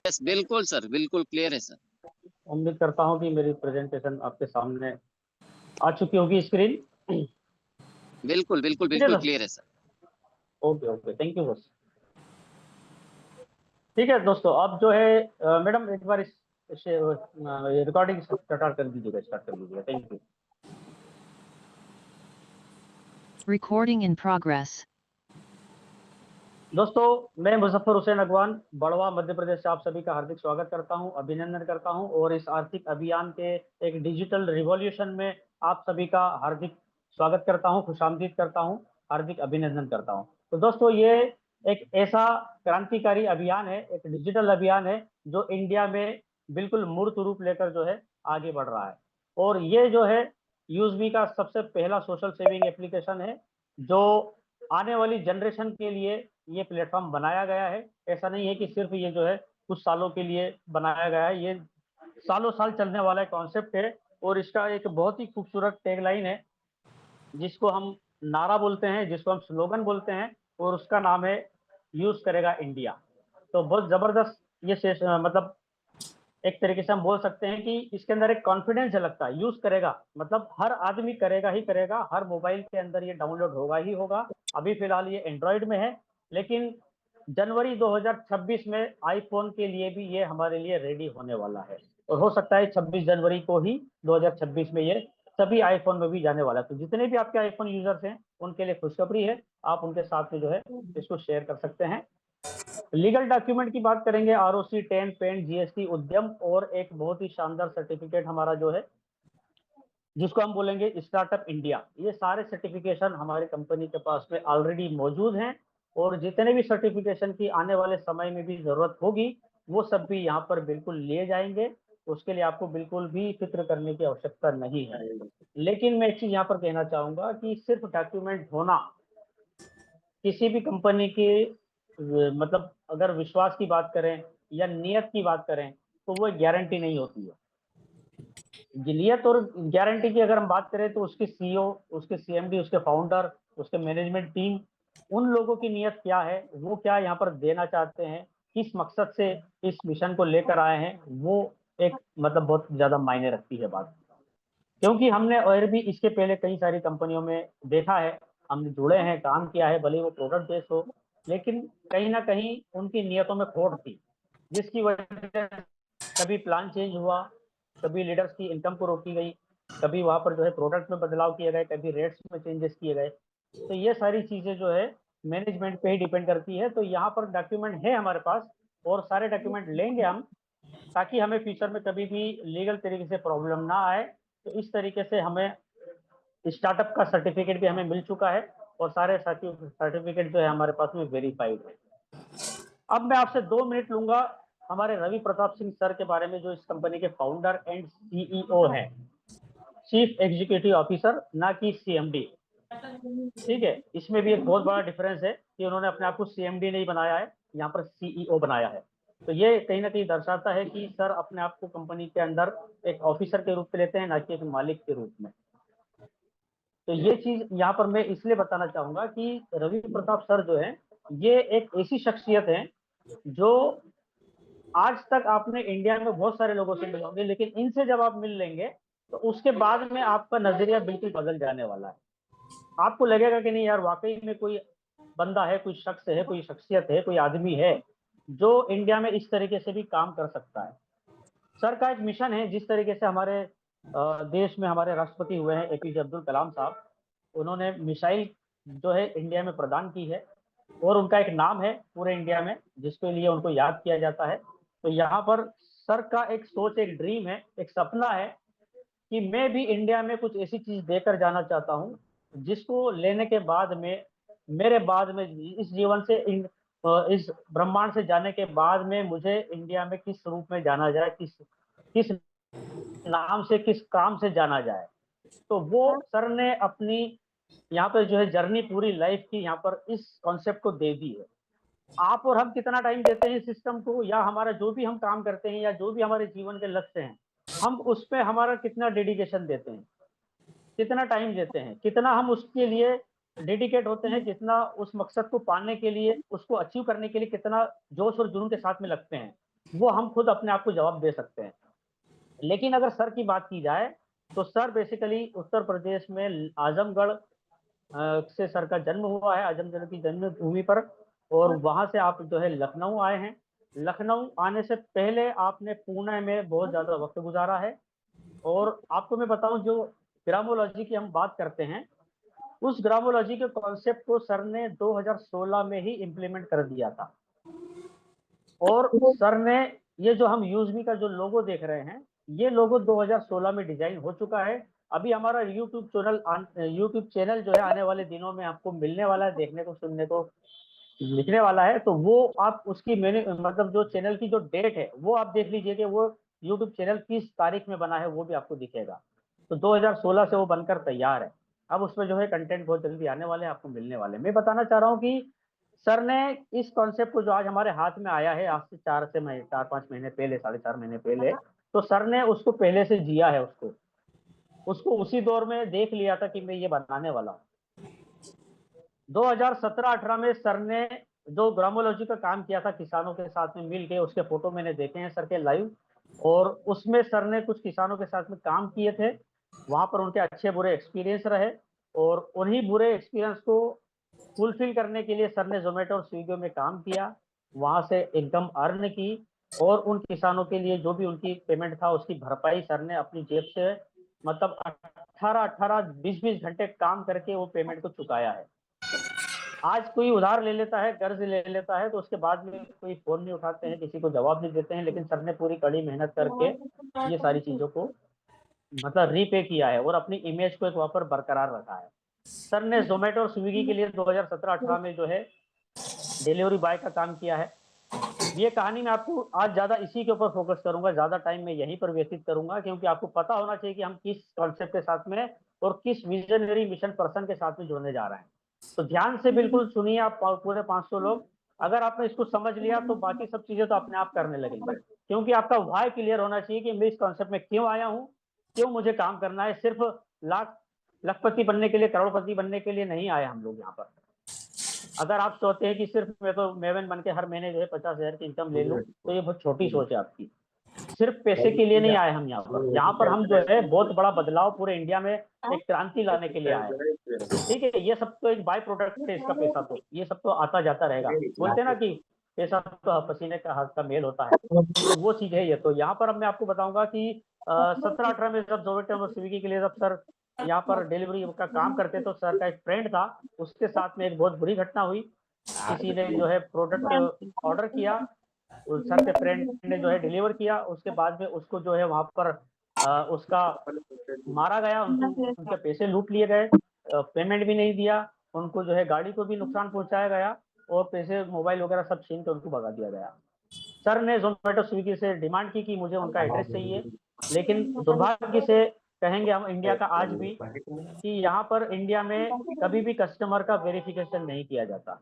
Yes, बिल्कुल sir, बिल्कुल clear है सर। उम्मीद करता हूँ कि मेरी प्रेजेंटेशन आपके सामने आ चुकी होगी स्क्रीन। बिल्कुल बिल्कुल ठीक है बिल्कुल दोस्तों। क्लियर है sir. Okay okay, thank you बस। ठीक है दोस्तों, अब जो है मैडम एक बार इस रिकॉर्डिंग स्टार्ट कर दीजिएगा। Thank you. Recording in progress. दोस्तों, मैं मुजफ्फर हुसैन अगवान बड़वा मध्य प्रदेश से आप सभी का हार्दिक स्वागत करता हूं, अभिनंदन करता हूं और इस आर्थिक अभियान के एक डिजिटल रिवॉल्यूशन में आप सभी का हार्दिक स्वागत करता हूं, खुशामदीद करता हूं, हार्दिक अभिनंदन करता हूं। तो दोस्तों, ये एक ऐसा क्रांतिकारी अभियान है, एक डिजिटल अभियान है जो इंडिया में बिल्कुल मूर्त रूप लेकर जो है आगे बढ़ रहा है। और ये जो है यूएसबी का सबसे पहला सोशल सेविंग एप्लीकेशन है जो आने वाली जनरेशन के लिए ये प्लेटफॉर्म बनाया गया है। ऐसा नहीं है कि सिर्फ ये जो है कुछ सालों के लिए बनाया गया है, ये सालों साल चलने वाला कॉन्सेप्ट है। और इसका एक बहुत ही खूबसूरत टैगलाइन है जिसको हम नारा बोलते हैं, जिसको हम स्लोगन बोलते हैं, और उसका नाम है यूज करेगा इंडिया। तो बहुत जबरदस्त ये मतलब एक तरीके से हम बोल सकते हैं कि इसके अंदर एक कॉन्फिडेंस झलकता है। यूज करेगा मतलब हर आदमी करेगा ही करेगा, हर मोबाइल के अंदर ये डाउनलोड होगा ही होगा। अभी फिलहाल ये एंड्रॉइड में है, लेकिन जनवरी 2026 में आईफोन के लिए भी ये हमारे लिए रेडी होने वाला है। और हो सकता है 26 जनवरी को ही 2026 में ये सभी आईफोन में भी जाने वाला है। तो जितने भी आपके आईफोन यूजर्स हैं उनके लिए खुशखबरी है, आप उनके साथ में जो है इसको शेयर कर सकते हैं। लीगल डॉक्यूमेंट की बात करेंगे, आरओसी 10 पेन जीएसटी उद्यम और एक बहुत ही शानदार सर्टिफिकेट हमारा जो है जिसको हम बोलेंगे स्टार्टअप इंडिया। ये सारे सर्टिफिकेशन हमारी कंपनी के पास में ऑलरेडी मौजूद हैं और जितने भी सर्टिफिकेशन की आने वाले समय में भी जरूरत होगी वो सब भी यहाँ पर बिल्कुल लिए जाएंगे। उसके लिए आपको बिल्कुल भी फिक्र करने की आवश्यकता नहीं है। लेकिन मैं एक चीज यहाँ पर कहना चाहूंगा कि सिर्फ डॉक्यूमेंट होना किसी भी कंपनी की मतलब अगर विश्वास की बात करें या नियत की बात करें तो वो गारंटी नहीं होती है। नियत और गारंटी की अगर हम बात करें तो उसके सीईओ, उसके सीएमडी, उसके फाउंडर, उसके मैनेजमेंट टीम, उन लोगों की नियत क्या है, वो क्या यहाँ पर देना चाहते हैं, किस मकसद से इस मिशन को लेकर आए हैं, वो एक मतलब बहुत ज्यादा मायने रखती है बात। क्योंकि हमने और भी इसके पहले कई सारी कंपनियों में देखा है, हम जुड़े हैं, काम किया है, भले वो प्रोडक्ट बेस्ड हो, लेकिन कहीं ना कहीं उनकी नियतों में खोट थी, जिसकी वजह से कभी प्लान चेंज हुआ, कभी लीडर्स की इनकम को रोकी गई, कभी वहां पर जो है प्रोडक्ट में बदलाव किए गए, कभी रेट्स में चेंजेस किए गए। तो ये सारी चीजें जो है मैनेजमेंट पे ही डिपेंड करती है। तो यहाँ पर डॉक्यूमेंट है हमारे पास और सारे डॉक्यूमेंट लेंगे हम, ताकि हमें फ्यूचर में कभी भी लीगल तरीके से प्रॉब्लम ना आए। तो इस तरीके से हमें स्टार्टअप का सर्टिफिकेट भी हमें मिल चुका है और सारे सर्टिफिकेट जो है हमारे पास में वेरीफाइड है। अब मैं आपसे 2 मिनट लूंगा हमारे रवि प्रताप सिंह सर के बारे में, जो इस कंपनी के फाउंडर एंड सीईओ हैं, चीफ एग्जीक्यूटिव ऑफिसर, ना कि सीएमडी। ठीक है, इसमें भी एक बहुत बड़ा डिफरेंस है कि उन्होंने अपने आप को सीएमडी नहीं बनाया है, यहाँ पर सीईओ बनाया है। तो ये कहीं ना कहीं दर्शाता है कि सर अपने आप को कंपनी के अंदर एक ऑफिसर के रूप में लेते हैं, ना कि एक मालिक के रूप में। तो ये चीज यहाँ पर मैं इसलिए बताना चाहूंगा कि रवि प्रताप सर जो है ये एक ऐसी शख्सियत है जो आज तक आपने इंडिया में बहुत सारे लोगों से मिले होंगे, लेकिन इनसे जब आप मिल लेंगे तो उसके बाद में आपका नजरिया बिल्कुल बदल जाने वाला है। आपको लगेगा कि नहीं यार, वाकई में कोई बंदा है, कोई शख्स है, कोई शख्सियत है, कोई आदमी है जो इंडिया में इस तरीके से भी काम कर सकता है। सर का एक मिशन है, जिस तरीके से हमारे देश में हमारे राष्ट्रपति हुए हैं एपीजे अब्दुल कलाम साहब, उन्होंने मिसाइल जो है इंडिया में प्रदान की है और उनका एक नाम है पूरे इंडिया में जिसके लिए उनको याद किया जाता है। तो यहाँ पर सर का एक सोच, एक ड्रीम है, एक सपना है कि मैं भी इंडिया में कुछ ऐसी चीज देकर जाना चाहता हूँ जिसको लेने के बाद में मेरे बाद में इस जीवन से इस ब्रह्मांड से जाने के बाद में मुझे इंडिया में किस रूप में जाना जाए, किस किस नाम से, किस काम से जाना जाए। तो वो सर ने अपनी यहाँ पर जो है जर्नी पूरी लाइफ की यहाँ पर इस कॉन्सेप्ट को दे दी है। आप और हम कितना टाइम देते हैं सिस्टम को, या हमारा जो भी हम काम करते हैं या जो भी हमारे जीवन के लक्ष्य हैं, हम उस पर हमारा कितना डेडिकेशन देते हैं, कितना टाइम देते हैं, कितना हम उसके लिए डेडिकेट होते हैं, कितना उस मकसद को पाने के लिए, उसको अचीव करने के लिए कितना जोश और जुनून के साथ में लगते हैं। वो हम खुद अपने आप को जवाब दे सकते हैं। लेकिन अगर सर की बात की जाए तो सर बेसिकली उत्तर प्रदेश में आजमगढ़ से सर का जन्म हुआ है, आजमगढ़ की जन्मभूमि पर। और वहां से आप जो है लखनऊ आए हैं। लखनऊ आने से पहले आपने पुणे में बहुत ज्यादा वक्त गुजारा है। और आपको मैं बताऊं, जो ग्रामोलॉजी की हम बात करते हैं, उस ग्रामोलॉजी के कॉन्सेप्ट को सर ने 2016 में ही इम्प्लीमेंट कर दिया था। और सर ने ये जो हम यूजमी का जो लोगो देख रहे हैं, ये लोगो 2016 में डिजाइन हो चुका है। अभी हमारा यूट्यूब चैनल जो है आने वाले दिनों में आपको मिलने वाला है, देखने को सुनने को लिखने वाला है। तो वो आप उसकी मैंने मतलब जो चैनल की जो डेट है वो आप देख लीजिए कि वो यूट्यूब चैनल किस तारीख में बना है, वो भी आपको दिखेगा। तो 2016 से वो बनकर तैयार है। अब उसमें जो है कंटेंट बहुत जल्दी आने वाले हैं, आपको मिलने वाले हैं। मैं बताना चाह रहा हूँ कि सर ने इस कॉन्सेप्ट को जो आज हमारे हाथ में आया है, आज से 4-5 महीने पहले, 4.5 महीने पहले, तो सर ने उसको पहले से जिया है। उसको उसको उसी दौर में देख लिया था कि मैं ये बनाने वाला हूँ। 2017-18 में सर ने जो ग्रामोलॉजी का काम किया था किसानों के साथ में मिल के, उसके फोटो मैंने देखे हैं सर के लाइव। और उसमें सर ने कुछ किसानों के साथ में काम किए थे, वहां पर उनके अच्छे बुरे एक्सपीरियंस रहे। और उन्हीं बुरे एक्सपीरियंस को फुलफिल करने के लिए सर ने जोमेटो और स्विगी में काम किया, वहां से एकदम अर्न की। और उन किसानों के लिए जो भी उनकी पेमेंट था उसकी भरपाई सर ने अपनी जेब से, मतलब 18-18, 20-20 घंटे काम करके वो पेमेंट को चुकाया है। आज कोई उधार ले लेता है, कर्ज ले लेता है, तो उसके बाद में कोई फोन नहीं उठाते हैं, किसी को जवाब नहीं देते हैं। लेकिन सर ने पूरी कड़ी मेहनत करके ये सारी चीजों को मतलब रीपे किया है और अपनी इमेज को एक वहां पर बरकरार रखा है। सर ने जोमेटो और स्विगी के लिए 2017-18 में जो है डिलीवरी बॉय का काम किया है। ये कहानी मैं आपको आज ज्यादा इसी के ऊपर फोकस करूंगा, ज्यादा टाइम मैं यहीं पर व्यतीत करूंगा, क्योंकि आपको पता होना चाहिए कि हम किस कॉन्सेप्ट के साथ में और किस विजनरी मिशन पर्सन के साथ में जुड़ने जा रहे हैं। तो ध्यान से बिल्कुल सुनिए आप पूरे 500 लोग। अगर आपने इसको समझ लिया तो बाकी सब चीजें तो अपने आप करने लगेंगे, क्योंकि आपका व्हाई क्लियर होना चाहिए कि मैं इस कॉन्सेप्ट में क्यों आया हूँ, क्यों मुझे काम करना है। सिर्फ लाख लखपति बनने के लिए, करोड़पति बनने के लिए नहीं आए हम लोग यहाँ पर। अगर आप सोचते हैं कि सिर्फ मैं तो मेवन बन के हर महीने जो है 50,000 की इनकम ले लूं, तो ये बहुत छोटी सोच है आपकी। सिर्फ पैसे के लिए नहीं आए हम यहाँ पर। यहाँ पर हम जो है बहुत बड़ा बदलाव पूरे इंडिया में, एक क्रांति लाने के लिए आए हैं। ठीक है, ये सब तो एक बाय प्रोडक्ट है इसका। पैसा तो ये सब तो आता जाता रहेगा। बोलते हैं ना कि पैसा तो पसीने का हाथ का मेल होता है, तो वो चीज है ये। तो यहाँ पर अब मैं आपको बताऊंगा कि 17-18 में जब जोमेटो और स्विगी के लिए जब सर यहाँ पर डिलीवरी का काम करते, तो सर का एक फ्रेंड था, उसके साथ में एक बहुत बुरी घटना हुई। किसी ने जो है प्रोडक्ट ऑर्डर किया, उस सर के फ्रेंड ने जो है डिलीवर किया, उसके बाद में उसको जो है वहां पर उसका मारा गया, उनको उनके पैसे लूट लिए गए, पेमेंट भी नहीं दिया, उनको जो है गाड़ी को भी नुकसान पहुंचाया गया, और पैसे मोबाइल वगैरह सब छीन के उनको भगा दिया गया। सर ने जोमेटो स्विगी से डिमांड की कि मुझे उनका एड्रेस चाहिए। लेकिन दुर्भाग्य से कहेंगे हम इंडिया का आज भी, कि यहाँ पर इंडिया में कभी भी कस्टमर का वेरिफिकेशन नहीं किया जाता।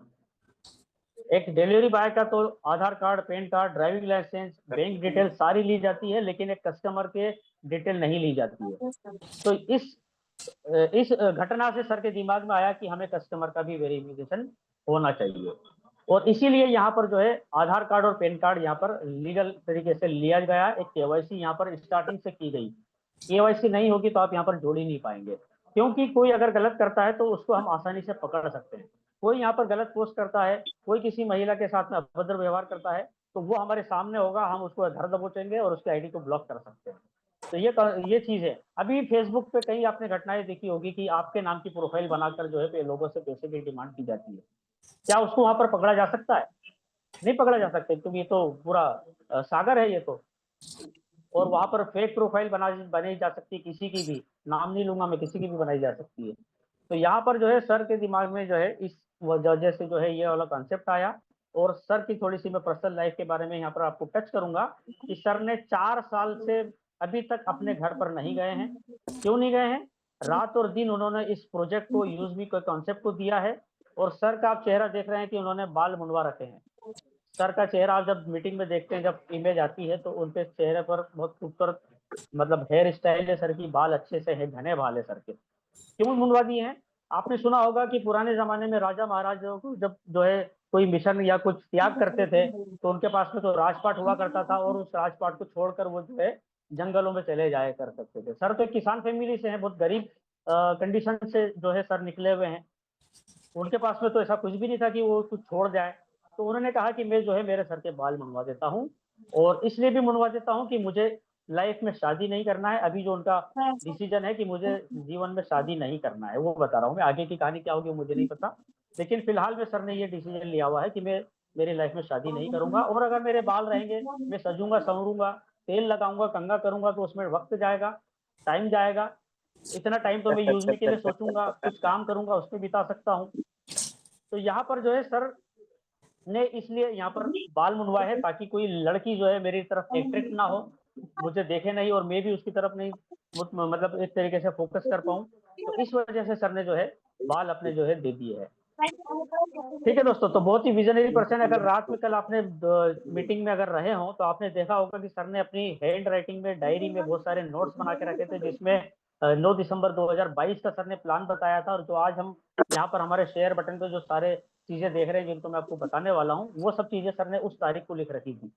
एक डिलीवरी बॉय का तो Aadhaar card, PAN card, driving licence, bank detail सारी ली जाती है, लेकिन एक कस्टमर के डिटेल नहीं ली जाती है। तो इस घटना से सर के दिमाग में आया कि हमें कस्टमर का भी वेरिफिकेशन होना चाहिए। और इसीलिए यहाँ पर जो है आधार कार्ड और पैन कार्ड यहाँ पर लीगल तरीके से लिया गया। एक केवाईसी यहाँ पर स्टार्टिंग से की गई। केवाईसी नहीं होगी तो आप यहाँ पर जोड़ ही नहीं पाएंगे, क्योंकि कोई अगर गलत करता है तो उसको हम आसानी से पकड़ सकते हैं। कोई यहाँ पर गलत पोस्ट करता है, कोई किसी महिला के साथ में अभद्र व्यवहार करता है, तो वो हमारे सामने होगा, हम उसको धर दबोचेंगे और उसकी आईडी को ब्लॉक कर सकते हैं। तो ये चीज है। अभी फेसबुक पे कई आपने घटनाएं देखी होगी कि आपके नाम की प्रोफाइल बनाकर जो है लोगों से पैसे की डिमांड की जाती है। क्या उसको वहां पर पकड़ा जा सकता है? नहीं पकड़ा जा सकता, क्योंकि ये तो पूरा सागर है ये तो। और वहां पर फेक प्रोफाइल बनाई जा सकती है, किसी की भी, नाम नहीं लूंगा मैं, किसी की भी बनाई जा सकती है। तो यहाँ पर जो है सर के दिमाग में जो है इस वजह से जो है ये वाला कॉन्सेप्ट आया। और सर की थोड़ी सी मैं पर्सनल लाइफ के बारे में यहाँ पर आपको टच करूंगा, कि सर ने 4 साल से अभी तक अपने घर पर नहीं गए हैं। क्यों नहीं गए हैं? रात और दिन उन्होंने इस प्रोजेक्ट को, यूज मी को, कॉन्सेप्ट को दिया है। और सर का आप चेहरा देख रहे हैं कि उन्होंने बाल मुंडवा रखे हैं। सर का चेहरा आप जब मीटिंग में देखते हैं, जब इमेज आती है, तो उनके चेहरे पर बहुत खूबसूरत मतलब हेयर स्टाइल है सर की, बाल अच्छे से है, घने बाल है सर के। क्यों मुंडवा दिए हैं? आपने सुना होगा कि पुराने जमाने में राजा महाराजाओं को जब जो है कोई मिशन या कुछ त्याग करते थे तो उनके पास में तो राजपाट हुआ करता था और उस राजपाट को छोड़कर वो जो है जंगलों में चले जाया कर सकते थे। सर तो एक किसान फैमिली से हैं, बहुत गरीब कंडीशन से जो है सर निकले हुए हैं। उनके पास में तो ऐसा कुछ भी नहीं था कि वो कुछ छोड़ जाए। तो उन्होंने कहा कि मैं जो है मेरे सर के बाल मुंडवा देता हूँ, और इसलिए भी मुंडवा देता हूँ कि मुझे लाइफ में शादी नहीं करना है। अभी जो उनका डिसीजन है कि मुझे जीवन में शादी नहीं करना है, वो बता रहा हूँ मैं। आगे की कहानी क्या होगी मुझे नहीं पता, लेकिन फिलहाल में सर ने ये डिसीजन लिया हुआ है कि मैं मेरी लाइफ में शादी नहीं करूंगा, और अगर मेरे बाल रहेंगे मैं सजूंगा संवरूंगा, तेल लगाऊंगा, कंघा करूंगा, तो उसमें वक्त जाएगा, टाइम जाएगा। इतना टाइम तो मैं यूज में के लिए सोचूंगा, कुछ काम करूंगा उसमें बिता सकता हूँ। तो यहाँ पर जो है सर ने इसलिए यहाँ पर बाल मुंडवाए है ताकि कोई लड़की जो है मेरी तरफ अट्रैक्ट ना हो, मुझे देखे नहीं, और मैं भी उसकी तरफ नहीं मतलब एक तरीके से फोकस कर पाऊँ। तो इस वजह से सर ने जो है बाल अपने जो है दे दिए है। ठीक है दोस्तों, तो बहुत ही विजनरी पर्सन। अगर रात में कल आपने मीटिंग में अगर रहे हो तो आपने देखा होगा कि सर ने अपनी हैंड राइटिंग में डायरी में बहुत सारे नोट्स बना के रखे थे, जिसमें 9 दिसंबर 2022 का सर ने प्लान बताया था, और जो आज हम यहाँ पर हमारे शेयर बटन पे जो सारे चीजें देख रहे हैं जिनको मैं आपको बताने वाला हूँ, वो सब चीजें सर ने उस तारीख को लिख रखी थी।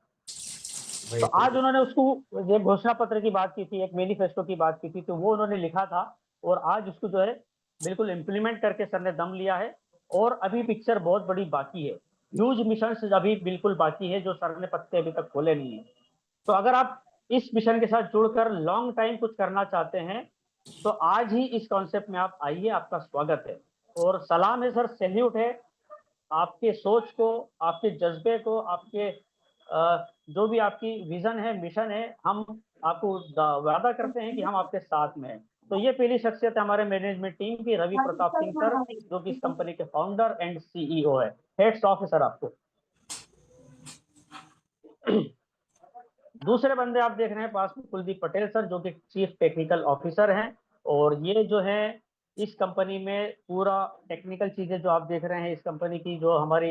तो आज उन्होंने उसको ये घोषणा पत्र की बात की थी, एक मैनिफेस्टो की बात की थी, तो वो उन्होंने लिखा था, और आज उसको जो है बिल्कुल इम्प्लीमेंट करके सर ने दम लिया है। और अभी पिक्चर बहुत बड़ी बाकी है, ह्यूज मिशन अभी बिल्कुल बाकी है, जो सर ने पत्ते अभी तक खोले नहीं है। तो अगर आप इस मिशन के साथ जुड़कर लॉन्ग टाइम कुछ करना चाहते हैं तो आज ही इस कॉन्सेप्ट में आप आइए, आपका स्वागत है। और सलाम है सर, सैल्यूट है आपके सोच को, आपके जज्बे को, आपके जो भी आपकी विजन है, मिशन है। हम आपको वादा करते हैं कि हम आपके साथ में हैं। तो ये पहली शख्सियत है हमारे मैनेजमेंट टीम की, रवि प्रताप सिंह सर, जो कि इस कंपनी के फाउंडर एंड सीईओ है। हेड्स ऑफ है सर आपको। दूसरे बंदे आप देख रहे हैं पास में, कुलदीप पटेल सर, जो कि चीफ टेक्निकल ऑफिसर हैं। और ये जो है इस कंपनी में पूरा टेक्निकल चीजें जो आप देख रहे हैं, इस कंपनी की जो हमारी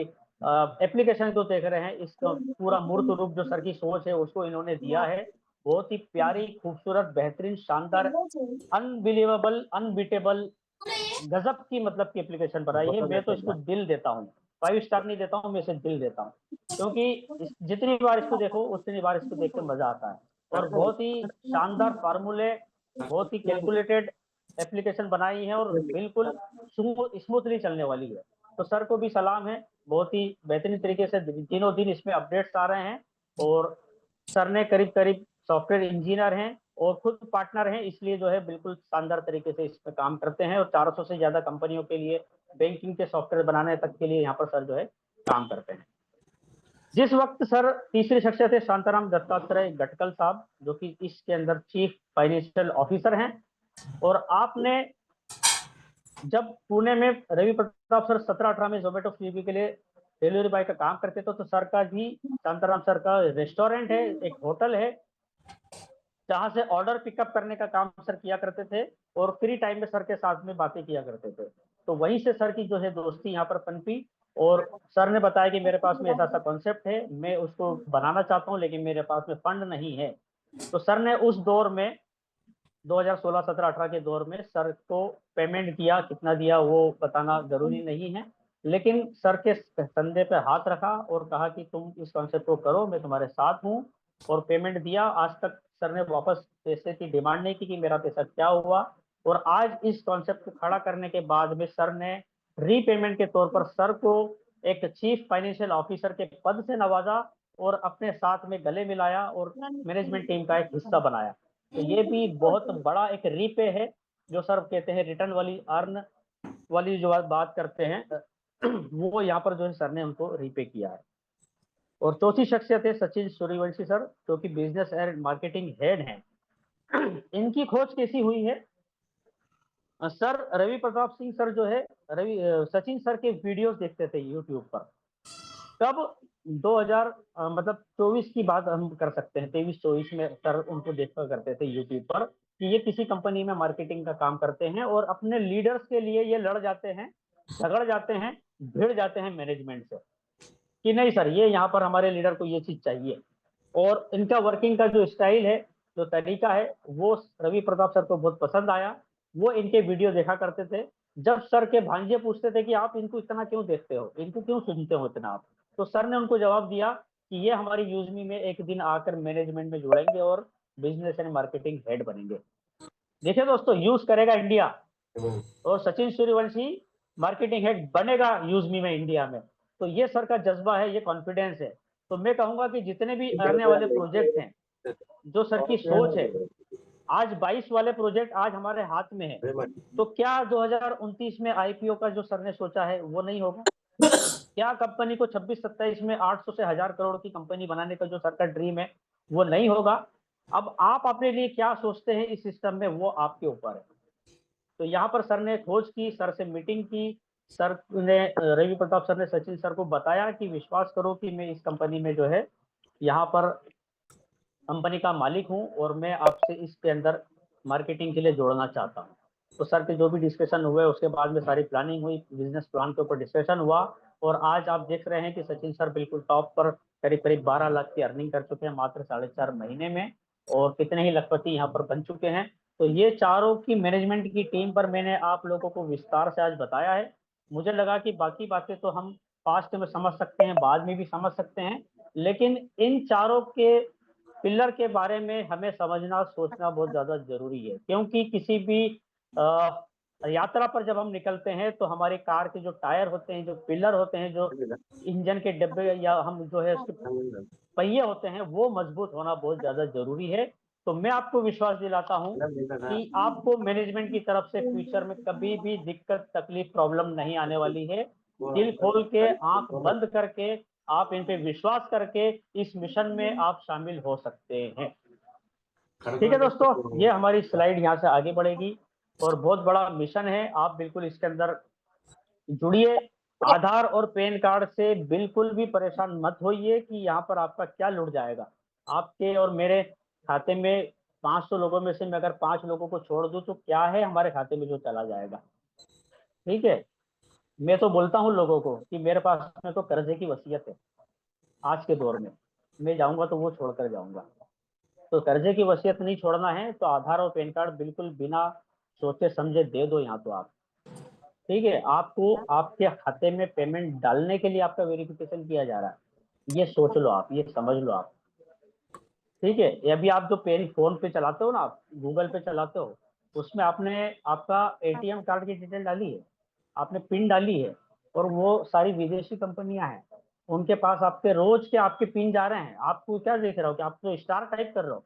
एप्लीकेशन को देख रहे हैं, इसका पूरा मूर्त रूप जो सर की सोच है उसको इन्होंने दिया है। बहुत ही प्यारी, खूबसूरत, बेहतरीन, शानदार, अनबिलीवेबल, अनबीटेबल, गजब की मतलब की एप्लीकेशन बनाई है। मैं तो इसको दिल देता हूँ, 5 स्टार नहीं देता हूँ, मैं इसे दिल देता हूँ, क्योंकि जितनी बार इसको देखो उतनी बार इसको देख के मजा आता है। और बहुत ही शानदार फार्मूले, बहुत ही कैलकुलेटेड एप्लीकेशन बनाई है, और बिल्कुल स्मूथली चलने वाली है। तो सर को भी सलाम है, बहुत ही बेहतरीन तरीके से दिनों दिन इसमें अपडेट्स आ रहे हैं। और सर ने करीब करीब सॉफ्टवेयर इंजीनियर हैं और खुद पार्टनर हैं, इसलिए जो है बिल्कुल शानदार तरीके से इस पे काम करते हैं। और 400 से ज्यादा कंपनियों के लिए बैंकिंग के सॉफ्टवेयर बनाने तक के लिए यहाँ पर सर जो है काम करते हैं। जिस वक्त सर तीसरी शख्सियत है शांताराम दत्तात्रेय गटकल साहब, जो कि इसके अंदर चीफ फाइनेंशियल ऑफिसर हैं। और आपने जब पुणे में रवि प्रताप सर 17-18 में जोमेटो स्विगी के लिए डिलीवरी बॉय का काम करते थे, तो सर का भी, शांताराम सर का रेस्टोरेंट है, एक होटल है, जहां से ऑर्डर पिकअप करने का काम सर किया करते थे, और फ्री टाइम में सर के साथ में बातें किया करते थे। तो वहीं से सर की जो है दोस्ती यहाँ पर पनपी, और सर ने बताया कि मेरे पास में ऐसा सा कॉन्सेप्ट है, मैं उसको बनाना चाहता हूँ, लेकिन मेरे पास में फंड नहीं है। तो सर ने उस दौर में 2016, 17, 18 के दौर में सर को पेमेंट किया, कितना दिया वो बताना जरूरी नहीं है, लेकिन सर के कंधे पे हाथ रखा और कहा कि तुम इस कॉन्सेप्ट को करो, मैं तुम्हारे साथ हूँ, और पेमेंट दिया। आज तक सर ने वापस पैसे की डिमांड नहीं की कि मेरा पैसा क्या हुआ। और आज इस कॉन्सेप्ट को खड़ा करने के बाद में सर ने रीपेमेंट के तौर पर सर को एक चीफ फाइनेंशियल ऑफिसर के पद से नवाजा, और अपने साथ में गले मिलाया, और मैनेजमेंट टीम का एक हिस्सा बनाया। तो ये भी बहुत बड़ा एक रीपे है, जो सर कहते हैं रिटर्न वाली, अर्न वाली जो बात करते हैं, वो यहाँ पर जो है सर ने उनको रीपे किया है। और चौथी शख्सियत है सचिन सूर्यवंशी सर, जो कि बिजनेस एंड मार्केटिंग हेड हैं। इनकी खोज कैसी हुई है? सर रवि प्रताप सिंह सर जो है सचिन सर के वीडियोस देखते थे यूट्यूब पर। तब 2000 मतलब 24 की बात हम कर सकते हैं, 23-24 में सर उनको देखा करते थे यूट्यूब पर कि ये किसी कंपनी में मार्केटिंग का काम करते हैं, और अपने लीडर्स के लिए ये लड़ जाते हैं, झगड़ जाते हैं, भिड़ जाते हैं मैनेजमेंट से कि नहीं सर, ये यहाँ पर हमारे लीडर को ये चीज चाहिए। और इनका वर्किंग का जो स्टाइल है, जो तरीका है, वो रवि प्रताप सर को बहुत पसंद आया। वो इनके वीडियो देखा करते थे, जब सर के भांजे पूछते थे कि आप इनको इतना क्यों देखते हो, इनको क्यों सुनते हो इतना आप, तो सर ने उनको जवाब दिया कि ये हमारी यूजमी में एक दिन आकर मैनेजमेंट में जुड़ेंगे और बिजनेस एंड मार्केटिंग हेड बनेंगे। देखिए दोस्तों, यूज करेगा इंडिया और सचिन सूर्यवंशी मार्केटिंग हेड बनेगा यूजमी में इंडिया में। तो ये सर का जज्बा है, ये कॉन्फिडेंस है। तो मैं कहूंगा कि जितने भी आने वाले प्रोजेक्ट हैं, जो सर की सोच है, आज 22 वाले प्रोजेक्ट आज हमारे हाथ में है, तो क्या 2029 में आईपीओ का जो सर ने सोचा है वो नहीं होगा? क्या कंपनी को 26-27 में 800 से 1000 करोड़ की कंपनी बनाने का जो सर का ड्रीम है वो नहीं होगा? अब आप अपने लिए क्या सोचते हैं इस सिस्टम में, वो आपके ऊपर है। तो यहाँ पर सर ने खोज की, सर से मीटिंग की, सर ने रवि प्रताप सर ने सचिन सर को बताया कि विश्वास करो कि मैं इस कंपनी में जो है यहाँ पर कंपनी का मालिक हूँ और मैं आपसे इसके अंदर मार्केटिंग के लिए जोड़ना चाहता हूँ। तो सर के जो भी डिस्कशन हुए उसके बाद में सारी प्लानिंग हुई, बिजनेस प्लान के ऊपर डिस्कशन हुआ और आज आप देख रहे हैं कि सचिन सर बिल्कुल टॉप पर करीब करीब 12 लाख की अर्निंग कर चुके हैं मात्र 4.5 महीने में, और कितने ही लखपति यहाँ पर बन चुके हैं। तो ये चारों की मैनेजमेंट की टीम पर मैंने आप लोगों को विस्तार से आज बताया है। मुझे लगा कि बाकी बातें तो हम फास्ट में समझ सकते हैं, बाद में भी समझ सकते हैं, लेकिन इन चारों के पिलर के बारे में हमें समझना सोचना बहुत ज्यादा जरूरी है, क्योंकि किसी भी यात्रा पर जब हम निकलते हैं तो हमारी कार के जो टायर होते हैं, जो पिलर होते हैं, जो इंजन के डिब्बे या हम जो है उसके पहिए होते हैं, वो मजबूत होना बहुत ज्यादा जरूरी है। तो मैं आपको विश्वास दिलाता हूं कि आपको मैनेजमेंट की तरफ से फ्यूचर में कभी भी दिक्कत तकलीफ प्रॉब्लम नहीं आने वाली है। दिल खोल के आंख बंद करके आप इन पे विश्वास करके इस मिशन में आप शामिल हो सकते हैं। ठीक है दोस्तों, ये हमारी स्लाइड यहाँ से आगे बढ़ेगी और बहुत बड़ा मिशन है, आप बिल्कुल इसके अंदर जुड़िए। आधार और पैन कार्ड से बिल्कुल भी परेशान मत होइए कि यहाँ पर आपका क्या लुट जाएगा। आपके और मेरे खाते में 500 लोगों में से मैं अगर 5 लोगों को छोड़ दूं तो क्या है हमारे खाते में जो चला जाएगा। ठीक है, मैं तो बोलता हूँ लोगों को कि मेरे पास में तो कर्जे की वसीयत है। आज के दौर में मैं जाऊंगा तो वो छोड़कर जाऊंगा। तो कर्जे की वसीयत नहीं छोड़ना है तो आधार और पैन कार्ड बिल्कुल बिना सोचे समझे दे दो यहाँ तो आप। ठीक है, आपको आपके खाते में पेमेंट डालने के लिए आपका वेरिफिकेशन किया जा रहा है, ये सोच लो आप, ये समझ लो आप। ठीक है, ये अभी आप जो पेन फोन पे चलाते हो ना, आप गूगल पे चलाते हो, उसमें आपने आपका एटीएम कार्ड की डिटेल डाली है, आपने पिन डाली है, और वो सारी विदेशी कंपनियां हैं, उनके पास आपके रोज के आपके पिन जा रहे हैं। आपको क्या देख रहे हो कि आप तो स्टार टाइप कर रहे हो,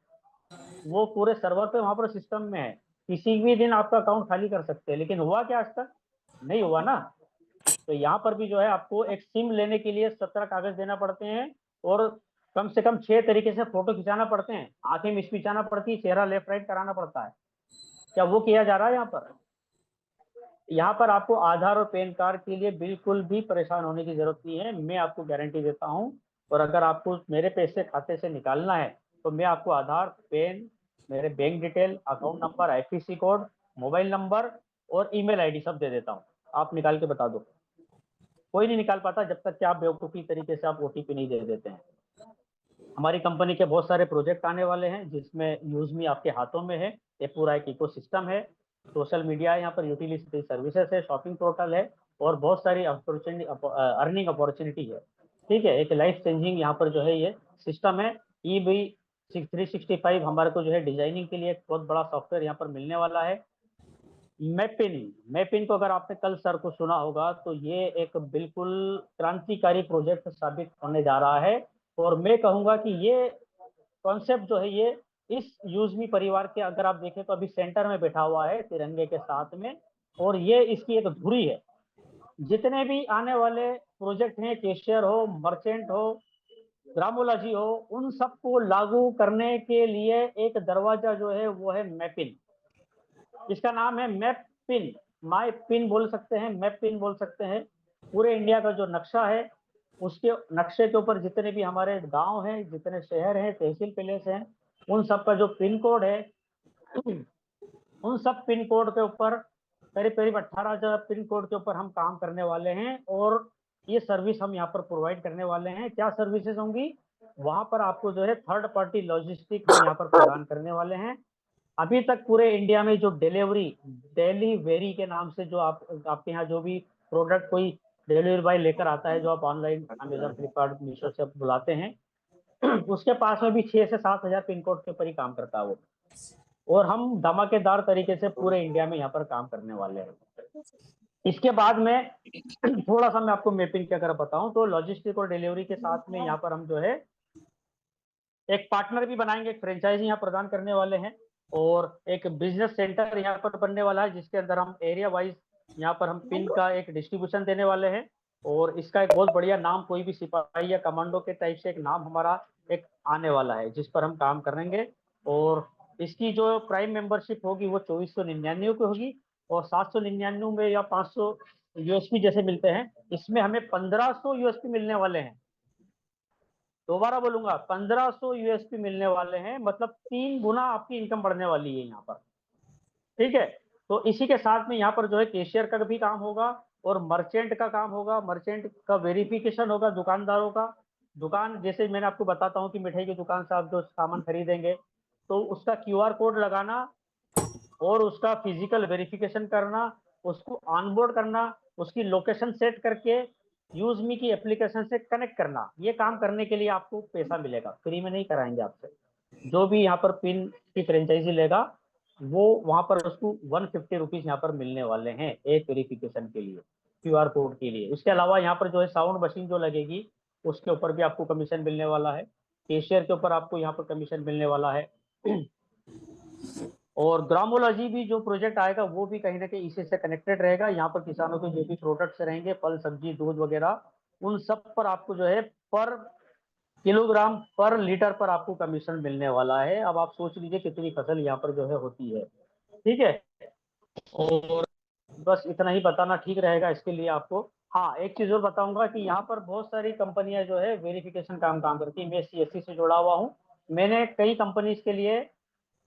वो पूरे सर्वर पे वहां पर सिस्टम में है, किसी भी दिन आपका अकाउंट खाली कर सकते हैं। लेकिन हुआ क्या आज तक? नहीं हुआ ना। तो यहाँ पर भी जो है आपको एक सिम लेने के लिए 17 कागज देना पड़ते हैं और कम से कम 6 तरीके से फोटो खिंचाना पड़ते हैं, आंखें मिचमिचाना पड़ती है, चेहरा लेफ्ट राइट कराना पड़ता है। क्या वो किया जा रहा है यहाँ पर? यहाँ पर आपको आधार और पैन कार्ड के लिए बिल्कुल भी परेशान होने की जरूरत नहीं है, मैं आपको गारंटी देता हूँ। और अगर आपको मेरे पैसे खाते से निकालना है तो मैं आपको आधार, पैन, मेरे bank detail, account number, IFSC code, mobile number और ईमेल आईडी सब दे देता हूँ। आप निकाल के बता दो। कोई नहीं निकाल पाता जब तक कि आप बेवकूफ़ी तरीके से आप ओटीपी नहीं दे देते हैं। हमारी कंपनी के बहुत सारे प्रोजेक्ट आने वाले हैं जिसमें यूजमी आपके हाथों में है। ये पूरा एक इकोसिस्टम है, सोशल मीडिया है, यहाँ पर यूटिलिटी सर्विसेज है, शॉपिंग पोर्टल है और बहुत सारी अपॉर्चुनिटी, अर्निंग अपॉर्चुनिटी है। ठीक है, एक लाइफ चेंजिंग यहाँ पर जो है ये सिस्टम है। EB 365 हमारे को जो है डिजाइनिंग के लिए एक बहुत बड़ा सॉफ्टवेयर यहाँ पर मिलने वाला है। मैपिन को अगर आपने कल सर को सुना होगा तो ये एक बिल्कुल क्रांतिकारी प्रोजेक्ट साबित होने जा रहा है। और मैं कहूंगा कि ये कॉन्सेप्ट जो है ये इस यूजमी परिवार के अगर आप देखें तो अभी सेंटर में बैठा हुआ है तिरंगे के साथ में, और ये इसकी एक धुरी है। जितने भी आने वाले प्रोजेक्ट हैं, केशियर हो, मर्चेंट हो, ग्रामोलॉजी हो, उन सबको लागू करने के लिए एक दरवाजा जो है वो है मैपिन। इसका नाम है मैप पिन, माई पिन बोल सकते हैं, मैप पिन बोल सकते हैं। पूरे इंडिया का जो नक्शा है उसके नक्शे के ऊपर जितने भी हमारे गांव हैं, जितने शहर हैं, तहसील पैलेस हैं, उन सब का जो पिन कोड है उन सब पिन कोड के ऊपर करीब करीब 18 पिन कोड के ऊपर हम काम करने वाले हैं। और ये सर्विस हम यहाँ पर प्रोवाइड करने वाले हैं। क्या सर्विसेज होंगी? वहां पर आपको जो है थर्ड पार्टी लॉजिस्टिक हम यहाँ पर प्रदान करने वाले हैं। अभी तक पूरे इंडिया में जो डिलीवरी डेली वेरी के नाम से जो आपके यहाँ जो भी प्रोडक्ट कोई डिलीवरी बॉय लेकर आता है, जो आप ऑनलाइन अमेजोन, फ्लिपकार्ट, मीशो से बुलाते हैं, उसके पास में भी 6 से 7 हजार पिन कोड के ऊपर ही काम करता है वो। और हम धमाकेदार तरीके से पूरे इंडिया में यहाँ पर काम करने वाले हैं। इसके बाद में थोड़ा सा मैं आपको मैपिंग क्या कर बताऊं, तो लॉजिस्टिक और डिलीवरी के साथ में यहाँ पर हम जो है एक पार्टनर भी बनाएंगे, एक फ्रेंचाइजी यहाँ प्रदान करने वाले हैं, और एक बिजनेस सेंटर यहाँ पर बनने वाला है, जिसके अंदर हम एरिया वाइज यहाँ पर हम पिन का एक डिस्ट्रीब्यूशन देने वाले हैं। और इसका एक बहुत बढ़िया नाम, कोई भी सिपाही या कमांडो के टाइप से एक नाम हमारा एक आने वाला है, जिस पर हम काम करेंगे। और इसकी जो प्राइम मेंबरशिप होगी वो 2499 की होगी, और 799 में या 500 यूएसपी जैसे मिलते हैं, इसमें हमें 1500 यूएसपी मिलने वाले हैं। दोबारा बोलूंगा, 1500 यूएसपी मिलने वाले हैं, मतलब 3 गुना आपकी इनकम बढ़ने वाली है यहाँ पर। ठीक है, तो इसी के साथ में यहाँ पर जो है कैशियर का भी काम होगा और मर्चेंट का काम होगा। मर्चेंट का वेरिफिकेशन होगा दुकानदारों का। दुकान जैसे मैंने आपको बताता हूँ कि मिठाई की दुकान से आप जो सामान खरीदेंगे, तो उसका क्यूआर कोड लगाना और उसका फिजिकल वेरिफिकेशन करना, उसको ऑनबोर्ड करना, उसकी लोकेशन सेट करके यूज मी की एप्लीकेशन से कनेक्ट करना, ये काम करने के लिए आपको पैसा मिलेगा, फ्री में नहीं कराएंगे आपसे। जो भी यहाँ पर पिन की फ्रेंचाइजी लेगा, वो वहां पर उसको 150 रुपीज यहाँ पर मिलने वाले हैं एक वेरिफिकेशन के लिए, क्यूआर कोड के लिए। उसके अलावा यहाँ पर जो है साउंड मशीन जो लगेगी, उसके ऊपर भी आपको कमीशन मिलने वाला है। कैशियर के ऊपर आपको यहाँ पर कमीशन मिलने वाला है। और ग्रामोलॉजी भी जो प्रोजेक्ट आएगा, वो भी कहीं ना कहीं इसी से कनेक्टेड रहेगा। यहाँ पर किसानों के जो भी प्रोडक्ट्स रहेंगे, फल, सब्जी, दूध वगैरह, उन सब पर आपको जो है पर किलोग्राम, पर लीटर पर आपको कमीशन मिलने वाला है। अब आप सोच लीजिए कितनी फसल यहाँ पर जो है होती है। ठीक है, और बस इतना ही बताना ठीक रहेगा इसके लिए आपको। हाँ, एक चीज और बताऊंगा कि यहाँ पर बहुत सारी कंपनियां जो है वेरिफिकेशन काम करती है। मैं सीएससी से जुड़ा हुआ हूँ, मैंने कई कंपनीज के लिए,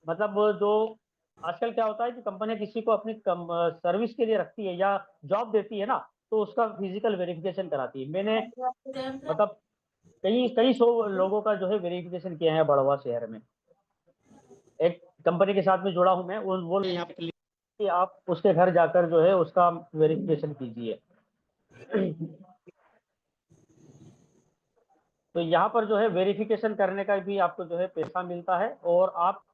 मतलब जो आजकल क्या होता है कि कंपनियां किसी को अपनी सर्विस के लिए रखती है या जॉब देती है ना, तो उसका फिजिकल वेरिफिकेशन कराती है। मैंने मतलब कई कई सौ लोगों का जो है वेरिफिकेशन किया है बड़वा शहर में। एक कंपनी के साथ में जुड़ा हूं मैं, वो यहाँ पे कि आप उसके घर जाकर जो है उसका वेरिफिकेशन कीजिए। तो यहाँ पर जो है वेरिफिकेशन करने का भी आपको जो है पैसा मिलता है। और आप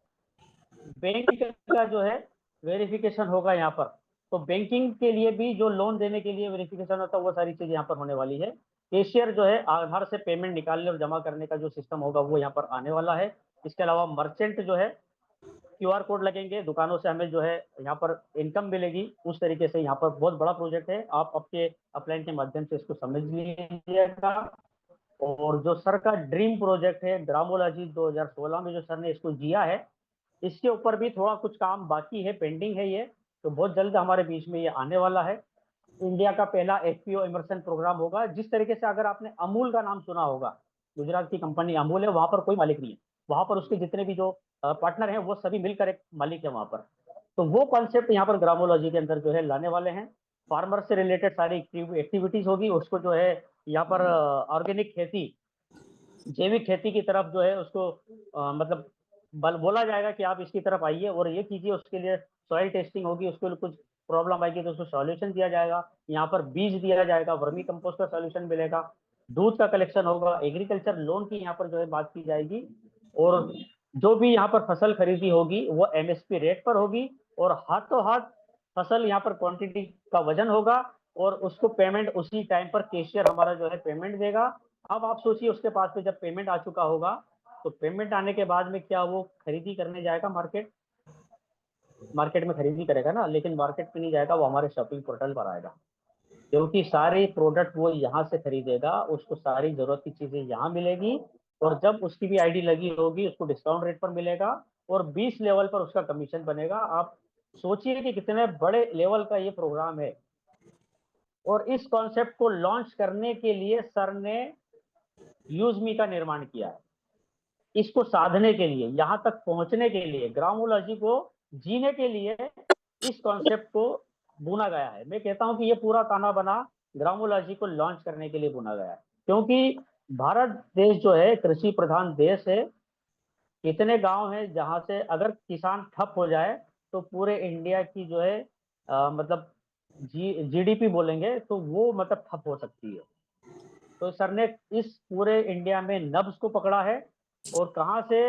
बैंक का जो है वेरिफिकेशन होगा यहाँ पर, तो बैंकिंग के लिए भी जो लोन देने के लिए वेरिफिकेशन होता है, वो सारी चीजें यहाँ पर होने वाली है। कैशियर जो है आधार से पेमेंट निकालने और जमा करने का जो सिस्टम होगा, वो यहाँ पर आने वाला है। इसके अलावा मर्चेंट जो है क्यूआर कोड लगेंगे, दुकानों से हमें जो है यहाँ पर इनकम मिलेगी। उस तरीके से यहाँ पर बहुत बड़ा प्रोजेक्ट है, आप आपके अपलाइन के माध्यम से इसको समझ लीजिएगा। और जो सर का ड्रीम प्रोजेक्ट है ग्रामोलॉजी, 2016 में जो सर ने इसको जिया है, इसके ऊपर भी थोड़ा कुछ काम बाकी है, पेंडिंग है ये, तो बहुत जल्द हमारे बीच में ये आने वाला है। इंडिया का पहला एफपीओ इमर्सन प्रोग्राम होगा। जिस तरीके से अगर आपने अमूल का नाम सुना होगा, गुजरात की कंपनी अमूल है, वहां पर कोई मालिक नहीं है, वहां पर उसके जितने भी जो पार्टनर हैं वो सभी मिलकर एक मालिक है वहां पर। तो वो कॉन्सेप्ट यहाँ पर ग्रामोलॉजी के अंदर जो है लाने वाले हैं। फार्मर से रिलेटेड सारी एक्टिविटीज होगी, उसको जो है यहाँ पर ऑर्गेनिक खेती, जैविक खेती की तरफ जो है उसको मतलब बोला जाएगा कि आप इसकी तरफ आइए और ये कीजिए। उसके लिए सॉइल टेस्टिंग होगी, उसके लिए कुछ प्रॉब्लम आएगी तो उसको सॉल्यूशन दिया जाएगा। यहाँ पर बीज दिया जाएगा, वर्मी कंपोस्ट का सॉल्यूशन मिलेगा, दूध का कलेक्शन होगा, एग्रीकल्चर लोन की यहाँ पर जो है बात की जाएगी। और जो भी यहाँ पर फसल खरीदी होगी वो एमएसपी रेट पर होगी, और हाथों हाथ फसल यहाँ पर क्वांटिटी का वजन होगा, और उसको पेमेंट उसी टाइम पर कैशियर हमारा जो है पेमेंट देगा। अब आप सोचिए, उसके पास में जब पेमेंट आ चुका होगा, तो पेमेंट आने के बाद में क्या वो खरीदी करने जाएगा मार्केट में खरीदी करेगा ना, लेकिन मार्केट में नहीं जाएगा, वो हमारे शॉपिंग पोर्टल पर आएगा। क्योंकि सारे प्रोडक्ट वो यहाँ से खरीदेगा, उसको सारी जरूरत की चीजें यहाँ मिलेगी, और जब उसकी भी आईडी लगी होगी उसको डिस्काउंट रेट पर मिलेगा, और 20 लेवल पर उसका कमीशन बनेगा। आप सोचिए कि कितने बड़े लेवल का ये प्रोग्राम है। और इस कॉन्सेप्ट को लॉन्च करने के लिए सर ने यूजमी का निर्माण किया है। इसको साधने के लिए, यहाँ तक पहुंचने के लिए, ग्रामोलॉजी को जीने के लिए इस कॉन्सेप्ट को बुना गया है। मैं कहता हूं कि ये पूरा ताना बना ग्रामोलॉजी को लॉन्च करने के लिए बुना गया है, क्योंकि भारत देश जो है कृषि प्रधान देश है। कितने गांव हैं जहां से अगर किसान ठप हो जाए तो पूरे इंडिया की जो है मतलब जीडीपी बोलेंगे तो वो मतलब ठप हो सकती है। तो सर ने इस पूरे इंडिया में नब्ज को पकड़ा है और कहाँ से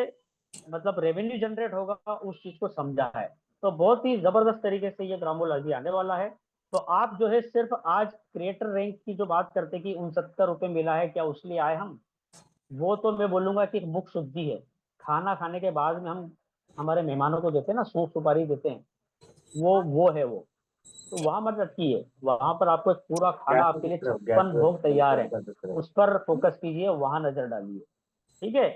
मतलब रेवेन्यू जनरेट होगा उस चीज को समझा है। तो बहुत ही जबरदस्त तरीके से ये ग्रामोल अभी आने वाला है। तो आप जो है सिर्फ आज क्रिएटर रैंक की जो बात करते कि 69 रुपये मिला है क्या उसलिए आए हम, वो तो मैं बोलूंगा कि एक मुख शुद्धि है। खाना खाने के बाद में हम हमारे मेहमानों को देते हैं ना, सूप सुपारी देते हैं, वो है वो। तो वहां मत रखिए, वहां पर आपको एक पूरा खाना आपके लिए 56 भोग तैयार है, उस पर फोकस कीजिए, वहां नजर डालिए। ठीक है।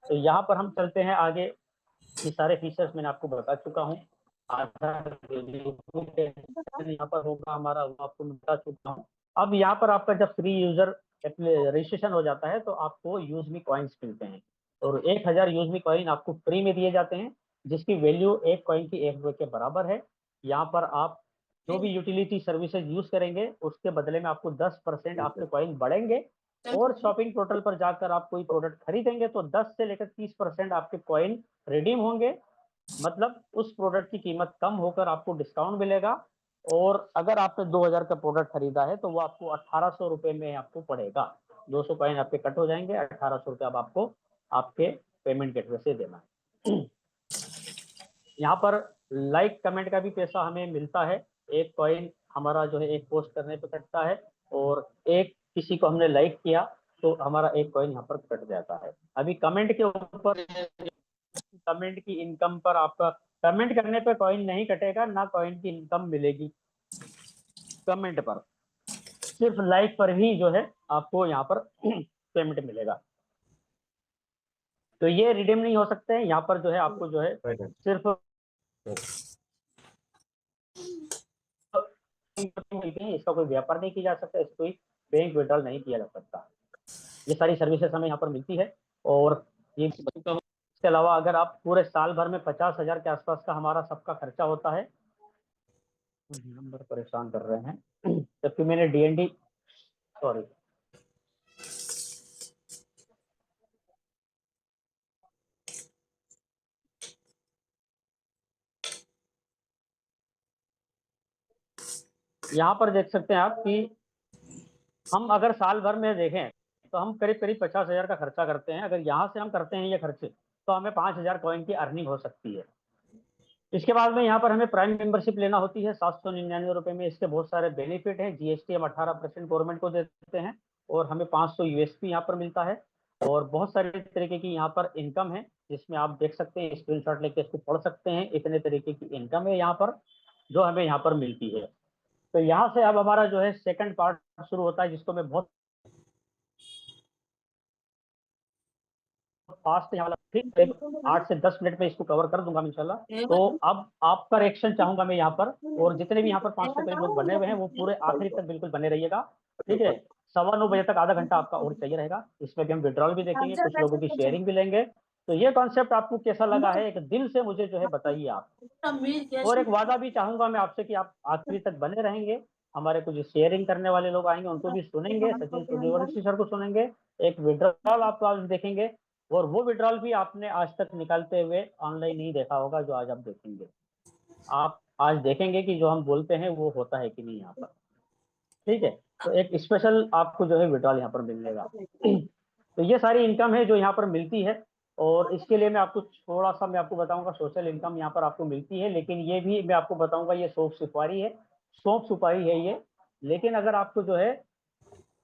तो यहाँ पर हम चलते हैं आगे। ये सारे फीचर्स मैंने आपको बता चुका हूँ। आधार यहाँ पर होगा हमारा, वो आपको मैं बता चुका हूँ। अब यहाँ पर आपका जब फ्री यूजर रजिस्ट्रेशन हो जाता है तो आपको यूज मी कॉइन्स मिलते हैं और 1000 यूज मी कॉइन आपको फ्री में दिए जाते हैं, जिसकी वैल्यू एक कॉइन की 1 रुपये के बराबर है। यहाँ पर आप जो भी यूटिलिटी सर्विसेज यूज करेंगे उसके बदले में आपको 10% आपके कॉइन बढ़ेंगे और शॉपिंग पोर्टल पर जाकर आप कोई प्रोडक्ट खरीदेंगे तो 10 से लेकर 30% आपके कॉइन रिडीम होंगे। मतलब उस प्रोडक्ट की कीमत कम होकर आपको डिस्काउंट मिलेगा और अगर आपने 2000 का प्रोडक्ट खरीदा है तो वो आपको 1800 रुपये में आपको पड़ेगा। 200 कॉइन आपके कट हो जाएंगे, 1800 रुपये अब आपको आपके पेमेंट गेटवे से देना है। यहाँ पर लाइक कमेंट का भी पैसा हमें मिलता है। एक कॉइन हमारा जो है एक पोस्ट करने पे कटता है और एक किसी को हमने लाइक किया तो हमारा एक कॉइन यहाँ पर कट जाता है। अभी कमेंट के ऊपर, कमेंट की इनकम पर आपका कमेंट करने पे कॉइन नहीं कटेगा, ना कॉइन की इनकम मिलेगी कमेंट पर, सिर्फ लाइक पर ही जो है आपको यहाँ पर पेमेंट मिलेगा। तो ये रिडीम नहीं हो सकते हैं, यहाँ पर जो है आपको जो है सिर्फ मिलती है, इसका कोई व्यापार नहीं किया जा सकता, इसको कोई बैंक विड्रॉल नहीं किया जा सकता। ये सारी सर्विसेज हमें यहाँ पर मिलती है। और ये इसके अलावा अगर आप पूरे साल भर में 50,000 के आसपास का हमारा सबका खर्चा होता है, नंबर परेशान कर रहे हैं जबकि मैंने डीएनडी, सॉरी यहाँ पर देख सकते हैं आप कि हम अगर साल भर में देखें तो हम करीब करीब 50,000 का खर्चा करते हैं। अगर यहाँ से हम करते हैं ये खर्चे तो हमें 5,000 कॉइन की अर्निंग हो सकती है। इसके बाद में यहाँ पर हमें प्राइम मेंबरशिप लेना होती है 799 रुपये में। इसके बहुत सारे बेनिफिट हैं। जीएसटी हम 18% गवर्नमेंट को देते हैं और हमें 500 यूएसपी यहाँ पर मिलता है और बहुत सारे तरीके की यहाँ पर इनकम है जिसमें आप देख सकते हैं, स्क्रीनशॉट लेके इसको पढ़ सकते हैं। इतने तरीके की इनकम है यहाँ पर जो हमें यहाँ पर मिलती है। तो यहाँ से अब हमारा जो है सेकंड पार्ट शुरू होता है जिसको मैं बहुत फास्ट यहाँ ठीक 8 से 10 मिनट में इसको कवर कर दूंगा इंशाल्लाह। तो अब आपका रिएक्शन चाहूंगा मैं यहाँ पर, और जितने भी यहाँ पर 500 करीब लोग बने हुए हैं वो पूरे आखिरी तक बिल्कुल बने रहिएगा। ठीक है, 9:15 तक आधा घंटा आपका और चाहिए रहेगा। इसमें भी हम विड्रॉल भी देखेंगे, कुछ लोगों की शेयरिंग भी लेंगे। तो ये कॉन्सेप्ट आपको कैसा लगा है एक दिल से मुझे जो है बताइए आप। और एक वादा भी चाहूंगा मैं आपसे कि आप आखिरी तक बने रहेंगे। हमारे कुछ शेयरिंग करने वाले लोग आएंगे उनको भी सुनेंगे, सचिन सूर्यवंशी सर को सुनेंगे, एक विड्रॉल आपको आज देखेंगे और वो विड्रॉल भी आपने आज तक निकालते हुए ऑनलाइन नहीं देखा होगा जो आज आप देखेंगे। आप आज देखेंगे कि जो हम बोलते हैं वो होता है कि नहीं यहाँ पर। ठीक है, तो एक स्पेशल आपको जो है विड्रॉल यहाँ पर मिलेगा। तो ये सारी इनकम है जो यहाँ पर मिलती है और इसके लिए मैं आपको थोड़ा सा मैं आपको बताऊंगा सोशल इनकम यहाँ पर आपको मिलती है, लेकिन ये भी मैं आपको बताऊंगा ये सौंफ सुपारी है, सौंफ सुपारी है ये। लेकिन अगर आपको जो है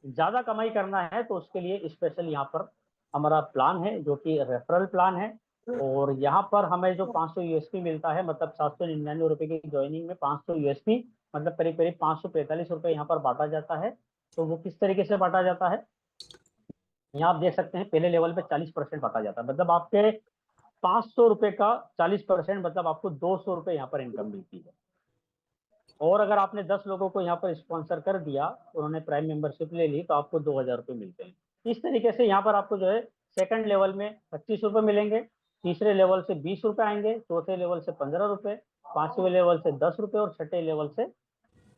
ज्यादा कमाई करना है तो उसके लिए स्पेशल यहाँ पर हमारा प्लान है जो कि रेफरल प्लान है। और यहाँ पर हमें जो 500 यूएसपी मिलता है, मतलब 799 रुपये की ज्वाइनिंग में 500 यूएसपी मतलब करीब करीब 545 रुपये यहाँ पर बांटा जाता है। तो वो किस तरीके से बांटा जाता है, यहाँ आप देख सकते हैं पहले लेवल पे 40% बांटा जाता है, मतलब आपके 500 रुपये का 40% मतलब आपको 200 रुपये यहाँ पर इनकम मिलती है। और अगर आपने 10 लोगों को यहाँ पर स्पॉन्सर कर दिया, उन्होंने प्राइम मेंबरशिप ले ली तो आपको 2000 रुपये मिलते हैं। इस तरीके से यहाँ पर आपको जो है सेकंड लेवल में 25 रुपये मिलेंगे, तीसरे लेवल से 20 रुपये आएंगे, चौथे लेवल से 15 रुपये, पांचवें लेवल से 10 रुपये और छठे लेवल से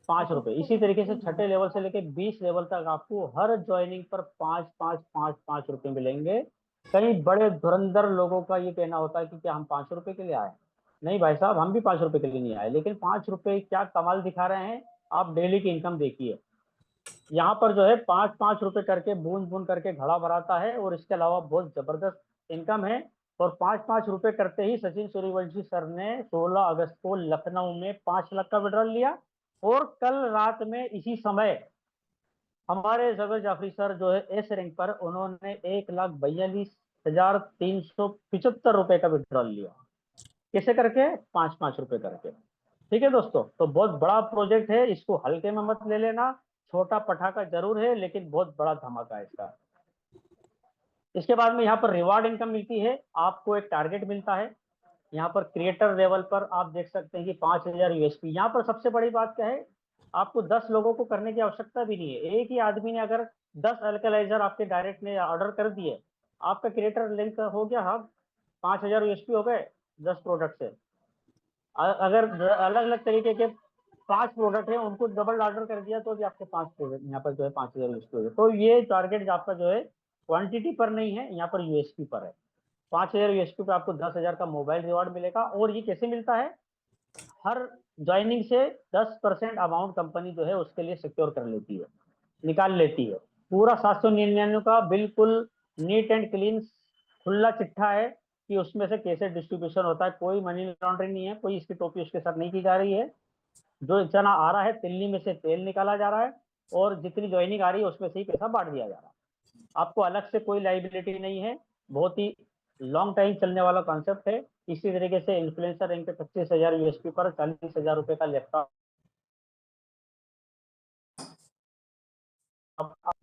5 रुपये। इसी तरीके से छठे लेवल से लेके 20 लेवल तक आपको हर ज्वाइनिंग पर 5 5 5 5 रुपये मिलेंगे। कई बड़े धुरंधर लोगों का ये कहना होता है कि क्या हम 5 रुपए के लिए आए। नहीं भाई साहब, हम भी 5 रुपए के लिए नहीं आए, लेकिन 5 रुपए क्या कमाल दिखा रहे हैं। आप डेली की इनकम देखिए, यहाँ पर जो है 5-5 रुपए करके बूंद बूंद करके घड़ा भराता है, और इसके अलावा बहुत जबरदस्त इनकम है। और 5-5 रुपए करते ही सचिन सूर्यवंशी सर ने 16 अगस्त को लखनऊ में 5 लाख का विड्रॉल लिया, और कल रात में इसी समय हमारे जबर जाफरी सर जो है एस रैंक पर, उन्होंने 1,42,375 रुपए का विड्रॉल लिया। कैसे करके? 5-5 रुपए करके। ठीक है दोस्तों, तो बहुत बड़ा प्रोजेक्ट है, इसको हल्के में मत ले लेना। छोटा पटाखा जरूर है, लेकिन बहुत बड़ा धमाका है इसका। इसके बाद में यहाँ पर रिवार्ड इनकम मिलती है, आपको एक टारगेट मिलता है। यहाँ पर क्रिएटर लेवल पर आप देख सकते हैं कि 5,000 यूएसपी। यहाँ पर सबसे बड़ी बात क्या है, आपको 10 लोगों को करने की आवश्यकता भी नहीं है। एक ही आदमी ने अगर 10 अल्कलाइजर आपके डायरेक्ट ने ऑर्डर कर दिए, आपका क्रिएटर लिंक हो गया, हाँ 5,000 यूएसपी हो गए 10 प्रोडक्ट से। अगर अलग अलग तरीके के 5 प्रोडक्ट है, उनको डबल ऑर्डर कर दिया तो भी आपके 5 प्रोडक्ट यहाँ पर जो है 5,000 यूएसपी हो गए। तो ये टारगेट आपका जो है क्वांटिटी पर नहीं है, यहाँ पर यूएसपी पर है। 5,000 यूएसपी पे आपको 10,000 का मोबाइल रिवार्ड मिलेगा। और ये कैसे मिलता है? हर ज्वाइनिंग से 10% अमाउंट कंपनी जो है उसके लिए सिक्योर कर लेती है, निकाल लेती है। पूरा 799 का बिल्कुल नीट एंड क्लीन खुला चिट्ठा है कि उसमें से कैसे डिस्ट्रीब्यूशन होता है। कोई मनी लॉन्ड्रिंग नहीं है, कोई इसकी टोपी उसके साथ नहीं की जा रही है। जो चना आ रहा है, तिल्ली में से तेल निकाला जा रहा है, और जितनी ज्वाइनिंग आ रही है उसमें से ही पैसा बांट दिया जा रहा है। आपको अलग से कोई लाइबिलिटी नहीं है। बहुत ही लॉन्ग टाइम चलने वाला कॉन्सेप्ट है। इसी तरीके से इन्फ्लुएंसर रैंक पे 25,000 यूएसपी पर 40,000 रुपए का लैपटॉप।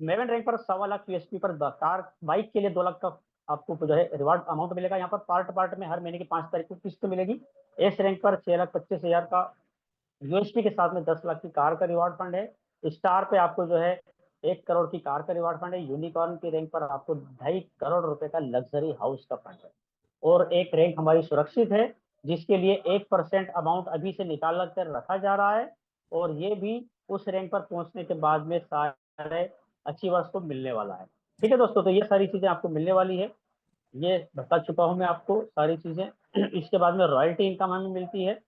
मेवन रैंक पर 1.25 लाख यूएसपी पर कार बाइक के लिए 2 लाख का आपको जो है रिवार्ड अमाउंट मिलेगा। यहाँ पर पार्ट पार्ट में हर महीने की 5 तारीख को किस्त मिलेगी। एस रैंक पर 6,25,000 का यूएसपी के साथ में 10 लाख की कार का रिवार्ड फंड है। स्टार पे आपको जो है 1 करोड़ की कार का रिवार्ड फंड है। यूनिकॉर्न की रैंक पर आपको 2.5 करोड़ रुपए का लग्जरी हाउस का फंड है। और एक रैंक हमारी सुरक्षित है, जिसके लिए 1% अमाउंट अभी से निकाल कर रखा जा रहा है, और ये भी उस रैंक पर पहुंचने के बाद में सारे अचीवर्स को मिलने वाला है। ठीक है दोस्तों, तो ये सारी चीजें आपको मिलने वाली है, ये बता चुका हूं मैं आपको सारी चीजें। इसके बाद में रॉयल्टी इनकम हमें मिलती है,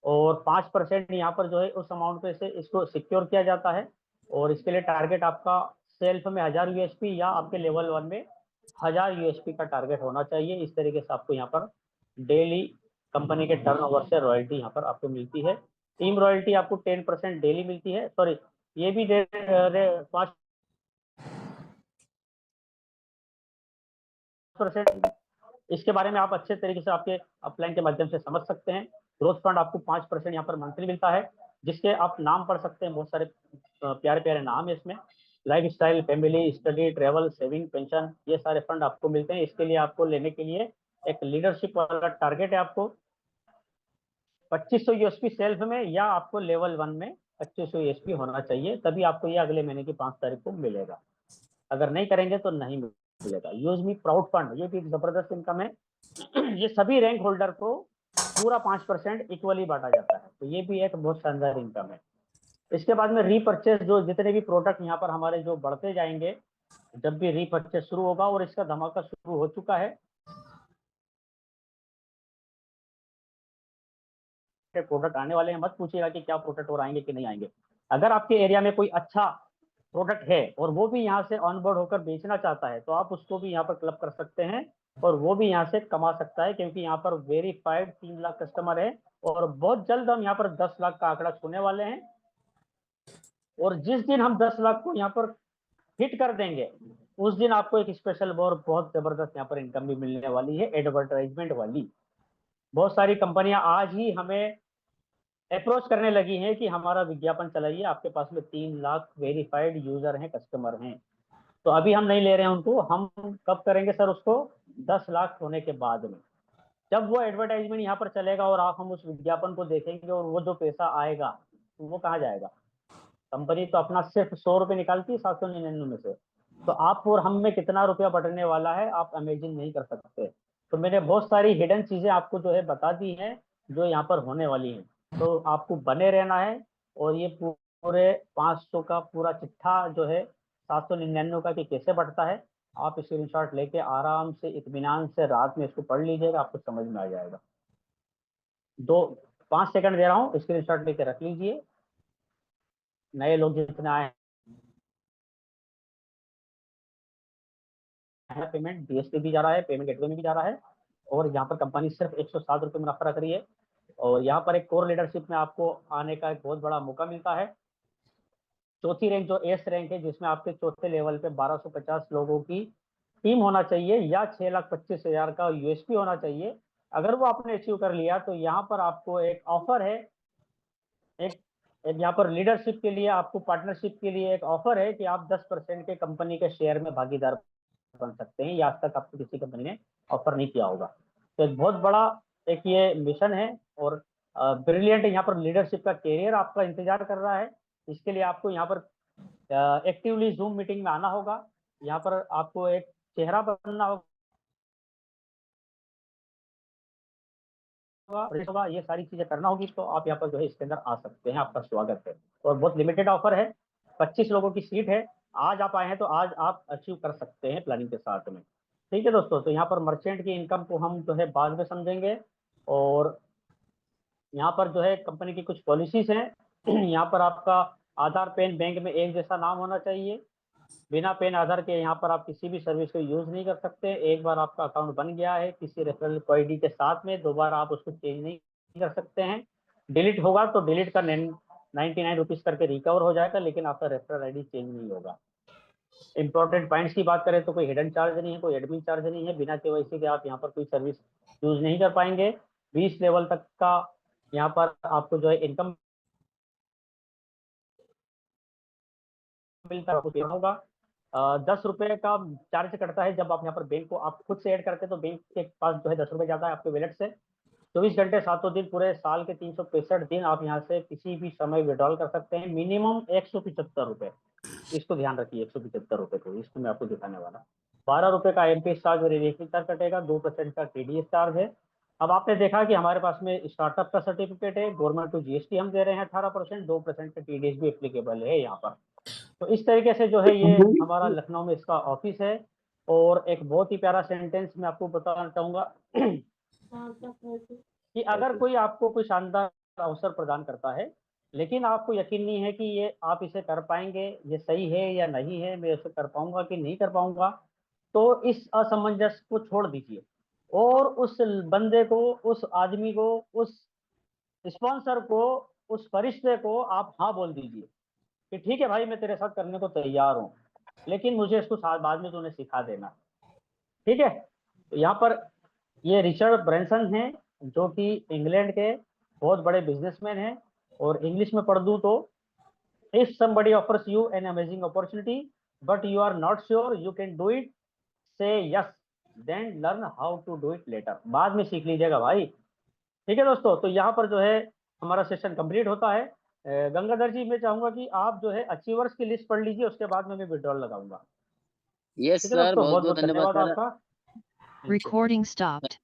और 5% यहाँ पर जो है उस अमाउंट पे से इसको सिक्योर किया जाता है। और इसके लिए टारगेट आपका सेल्फ में 1,000 यूएसपी या आपके लेवल 1 में 1,000 यूएसपी का टारगेट होना चाहिए। इस तरीके से आपको यहाँ पर डेली कंपनी के टर्नओवर से रॉयल्टी यहाँ पर आपको मिलती है। टीम रॉयल्टी आपको 10% डेली मिलती है, सॉरी ये भी 5%। इसके बारे में आप अच्छे तरीके से आपके अपलाइन के माध्यम से समझ सकते हैं। ग्रोथ फंड आपको 5% यहाँ पर मंथली मिलता है, जिसके आप नाम पढ़ सकते हैं। बहुत सारे प्यारे प्यारे नाम है इसमें, life style, family, study, travel, saving, pension, ये सारे फंड आपको मिलते हैं। इसके लिए आपको लेने के लिए एक लीडरशिप वाला टारगेट है। आपको 2500 यूएसपी सेल्फ में या आपको लेवल 1 में 2500 यूएसपी होना चाहिए, तभी आपको ये अगले महीने की 5 तारीख को मिलेगा। अगर नहीं करेंगे तो नहीं मिलेगा। यूज मी प्राउड फंड, ये भी एक जबरदस्त इनकम है। ये सभी रैंक होल्डर को पूरा 5% इक्वली बांटा जाता है, तो ये भी एक बहुत शानदार इनकम है। इसके बाद में रीपरचेज, जो जितने भी प्रोडक्ट यहाँ पर हमारे जो बढ़ते जाएंगे, जब भी रीपरचेज शुरू होगा, और इसका धमाका शुरू हो चुका है। प्रोडक्ट आने वाले हैं, मत पूछिएगा कि क्या प्रोडक्ट और आएंगे कि नहीं आएंगे। अगर आपके एरिया में कोई अच्छा प्रोडक्ट है और वो भी यहाँ से ऑनबोर्ड होकर बेचना चाहता है, तो आप उसको भी यहाँ पर क्लब कर सकते हैं, और वो भी यहाँ से कमा सकता है, क्योंकि यहाँ पर वेरीफाइड 3 लाख कस्टमर है। और बहुत जल्द हम यहाँ पर 10 लाख का आंकड़ा छूने वाले हैं। और जिस दिन हम 10 लाख को यहाँ पर हिट कर देंगे, उस दिन आपको एक स्पेशल और बहुत जबरदस्त यहाँ पर इनकम भी मिलने वाली है, एडवर्टाइजमेंट वाली। बहुत सारी कंपनियां आज ही हमें अप्रोच करने लगी हैं कि हमारा विज्ञापन चलाइए, आपके पास में 3 लाख वेरीफाइड यूजर हैं, कस्टमर हैं। तो अभी हम नहीं ले रहे हैं उनको, हम कब करेंगे सर उसको? 10 लाख होने के बाद में, जब वो एडवर्टाइजमेंट यहाँ पर चलेगा और आप हम उस विज्ञापन को देखेंगे, और वो जो पैसा आएगा वो कहाँ जाएगा? कंपनी तो अपना सिर्फ 100 रुपये निकालती है 799 में से, तो आप और हम में कितना रुपया बटने वाला है आप इमेजिन नहीं कर सकते। तो मैंने बहुत सारी हिडन चीजें आपको जो है बता दी हैं, जो यहाँ पर होने वाली हैं। तो आपको बने रहना है। और ये पूरे 500 का पूरा चिट्ठा जो है 799 का कि कैसे बढ़ता है, आप स्क्रीनशॉट लेके आराम से इत्मीनान से रात में इसको पढ़ लीजिएगा, आपको समझ में आ जाएगा। 5 सेकंड दे रहा हूँ, स्क्रीनशॉट लेके रख लीजिए। नए लोग जितने आए हैं, पेमेंट जीएसटी भी जा रहा है, पेमेंट गेटवे में भी जा रहा है, और यहाँ पर कंपनी सिर्फ 107 रुपये मुनाफा रख रही है। और यहाँ पर एक कोर लीडरशिप में आपको आने का एक बहुत बड़ा मौका मिलता है। चौथी रैंक जो एस रैंक है, जिसमें आपके चौथे लेवल पे 1250 लोगों की टीम होना चाहिए या 6,25,000 का यूएसपी होना चाहिए। अगर वो आपने अचीव कर लिया तो यहाँ पर आपको एक ऑफर है, एक यहाँ पर लीडरशिप के लिए, आपको पार्टनरशिप के लिए एक ऑफर है कि आप 10% के कंपनी के शेयर में भागीदार बन सकते हैं। ये आज तक आपको किसी कंपनी ने ऑफर नहीं किया होगा। तो एक बहुत बड़ा एक ये मिशन है, और ब्रिलियंट यहाँ पर लीडरशिप का कैरियर आपका इंतजार कर रहा है। इसके लिए आपको यहाँ पर एक्टिवली जूम मीटिंग में आना होगा। यहाँ पर आपको एक चेहरा बनना होगा, ये सारी चीजें करना होगी, तो आप यहाँ पर जो है इसके अंदर आ सकते हैं। आपका स्वागत है, और बहुत लिमिटेड ऑफर है, 25 लोगों की सीट है। आज आप आए हैं तो आज आप अचीव कर सकते हैं प्लानिंग के साथ में। ठीक है दोस्तों, तो यहाँ पर मर्चेंट की इनकम को हम जो है बाद में समझेंगे। और यहाँ पर जो है कंपनी की कुछ पॉलिसीज हैं। यहाँ पर आपका आधार पैन बैंक में एक जैसा नाम होना चाहिए। बिना पैन आधार के यहाँ पर आप किसी भी सर्विस को यूज नहीं कर सकते। एक बार आपका अकाउंट बन गया है किसी रेफरल आईडी के साथ में, दोबारा आप उसको चेंज नहीं कर सकते हैं। डिलीट होगा तो डिलीट का 99 रुपीज करके रिकवर हो जाएगा, लेकिन आपका रेफरल आईडी चेंज नहीं होगा। इंपॉर्टेंट पॉइंट्स की बात करें तो कोई हिडन चार्ज नहीं है, कोई एडमिन चार्ज नहीं है। बिना केवाईसी के आप यहाँ पर कोई सर्विस यूज नहीं कर पाएंगे। 20 लेवल तक का यहाँ पर आपको जो है इनकम मिलता होगा। 10 रुपए का चार्ज कटता है जब आप यहाँ पर बैंक को आप खुद से ऐड करते हैं, तो बैंक के पास जो है 10 रुपए जाता है आपके वैलेट से। 24 घंटे 7 दिन पूरे साल के 365 दिन आप यहाँ से किसी भी समय विड्रॉल कर सकते हैं। मिनिमम 175 रुपए, इसको ध्यान रखिए, 175 रुपए को इसको मैं आपको दिखाने वाला। 12 रुपए का एमपी चार्ज वेरिफिकेशन चार्ज कटेगा, 2% का टीडीएस चार्ज है। अब आपने देखा कि हमारे पास में स्टार्टअप का सर्टिफिकेट है, गवर्नमेंट टू जीएसटी हम दे रहे हैं 18%, 2% का टीडीएस भी एप्लीकेबल है यहाँ पर। तो इस तरीके से जो है ये हमारा लखनऊ में इसका ऑफिस है। और एक बहुत ही प्यारा सेंटेंस मैं आपको बताना चाहूंगा कि अगर कोई आपको कोई शानदार अवसर प्रदान करता है, लेकिन आपको यकीन नहीं है कि ये आप इसे कर पाएंगे, ये सही है या नहीं है, मैं इसे कर पाऊंगा कि नहीं कर पाऊंगा, तो इस असमंजस को छोड़ दीजिए और उस बंदे को, उस आदमी को, उस स्पॉन्सर को, उस फरिश्ते को आप हाँ बोल दीजिए कि ठीक है भाई, मैं तेरे साथ करने को तैयार हूँ, लेकिन मुझे इसको बाद में तूने सिखा देना। ठीक है, तो यहाँ पर ये रिचर्ड ब्रैंसन हैं, जो कि इंग्लैंड के बहुत बड़े बिजनेसमैन हैं। और इंग्लिश में पढ़ दूं तो, if somebody offers you an amazing opportunity but you are not sure you can do it, say yes, then learn how to do it later। बाद में सीख लीजिएगा भाई। ठीक है दोस्तों, तो यहाँ पर जो है हमारा सेशन कंप्लीट होता है। गंगाधर जी, मैं चाहूंगा कि आप जो है अचीवर्स की लिस्ट पढ़ लीजिए, उसके बाद में मैं विड्रॉल लगाऊंगा। यस ठीक है सर, दोस्तों, बहुत बहुत बहुत बहुत धन्यवाद धन्यवाद सर। आपका। Recording stopped.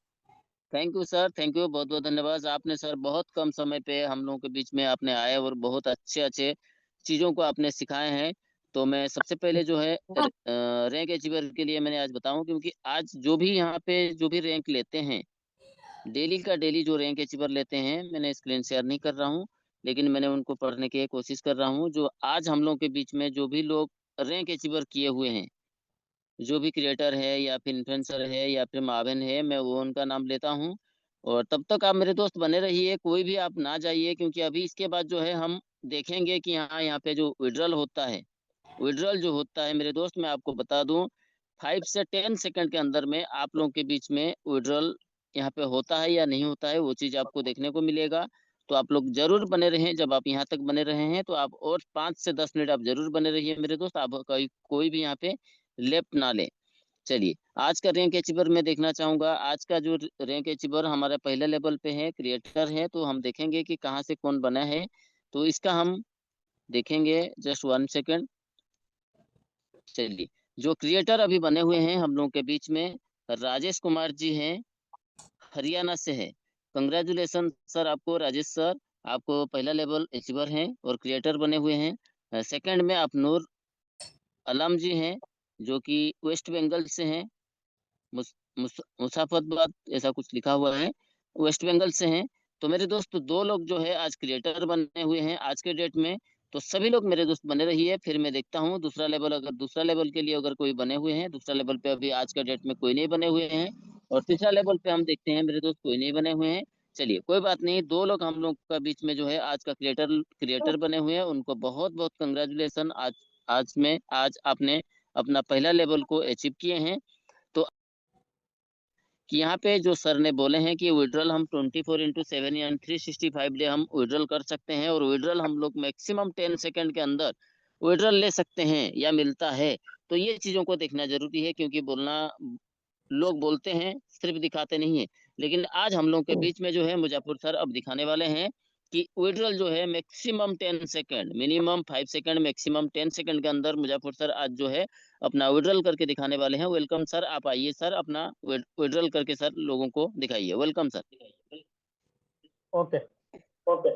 Thank you sir, thank you, बहुत बहुत धन्यवाद। आपने सर बहुत कम समय पे हम लोगों के बीच में आपने आए और बहुत अच्छे अच्छे चीज़ों को आपने सिखाए हैं। तो मैं सबसे पहले जो है रैंक अचीवर के लिए मैंने आज बताऊं, क्योंकि आज जो भी यहाँ पे जो भी रैंक लेते हैं, डेली का डेली जो रैंक अचीवर लेते हैं, मैंने स्क्रीन शेयर नहीं कर रहा हूँ, लेकिन मैंने उनको पढ़ने की कोशिश कर रहा हूँ। जो आज हम लोगों के बीच में जो भी लोग रैंक अचीवर किए हुए हैं, जो भी क्रिएटर है या फिर इन्फ्लुएंसर है या फिर माविन है, मैं वो उनका नाम लेता हूँ। और तब तक आप मेरे दोस्त बने रहिए, कोई भी आप ना जाइए, क्योंकि अभी इसके बाद जो है हम देखेंगे कि हाँ, यहाँ पे जो विड्रॉल होता है, विड्रॉल जो होता है मेरे दोस्त, मैं आपको बता दूं, 5 से 10 सेकंड के अंदर में आप लोगों के बीच में विड्रॉल यहाँ पे होता है या नहीं होता है, वो चीज़ आपको देखने को मिलेगा। तो आप लोग ज़रूर बने रहें। जब आप यहाँ तक बने रहे हैं तो आप और 5 से 10 मिनट आप ज़रूर बने रहिए मेरे दोस्त। आप कोई भी यहाँ पे लेफ्ट ना लें। चलिए, आज का रैंक अचीवर मैं देखना चाहूँगा। आज का जो रैंक अचीवर हमारा पहले लेवल पे है, क्रिएटर है, तो हम देखेंगे कि कहाँ से कौन बना है। तो इसका हम देखेंगे, जस्ट 1 सेकंड। चलिए, जो क्रिएटर अभी बने हुए हैं हम लोगों के बीच में, राजेश कुमार जी हैं, हरियाणा से है। कंग्रेचुलेशन सर आपको, राजेश सर, आपको पहला लेवल अचीवर हैं और क्रिएटर बने हुए हैं। सेकंड में आप नूर आलम जी हैं, जो कि वेस्ट बंगाल से हैं। मुसाफाबाद ऐसा कुछ लिखा हुआ है, वेस्ट बंगाल से हैं। तो मेरे दोस्त 2 लोग जो है आज क्रिएटर बने हुए हैं आज के डेट में। तो सभी लोग मेरे दोस्त बने रहिए, फिर मैं देखता हूँ दूसरा लेवल, अगर दूसरा लेवल के लिए अगर कोई बने हुए हैं, दूसरा लेवल पे अभी आज के डेट में कोई नहीं बने हुए हैं, और तीसरा लेवल पे हम देखते हैं मेरे दोस्त कोई नहीं बने हुए हैं। चलिए कोई बात नहीं, 2 लोग हम लोग का बीच में जो है आज का क्रिएटर क्रिएटर बने हुए हैं, उनको बहुत-बहुत कांग्रेचुलेशन। आज आपने अपना पहला लेवल को अचीव किए हैं। तो कि यहाँ पे जो सर ने बोले हैं कि विड्रॉल हम 24/7 यानी 365 डे हम विड्रॉल कर सकते हैं, और विड्रॉल हम लोग मैक्सिमम 10 सेकंड के अंदर विड्रॉल ले सकते हैं या मिलता है। तो ये चीज़ों को देखना ज़रूरी है, क्योंकि लोग बोलते हैं, सिर्फ़ दिखाते नहीं हैं। लेकिन आज हम लोग के बीच में जो है मुज़फ़्फ़र सर अब दिखाने वाले हैं कि विड्रॉल जो है maximum 10 second, minimum 5 second, maximum 10 second के अंदर मुज़फ़्फ़र सर आज जो है अपना विड्रॉल करके दिखाने वाले हैं। वेलकम सर, आप आइए सर, अपना विड्रॉल करके सर लोगों को दिखाइए। Welcome sir. Okay, okay.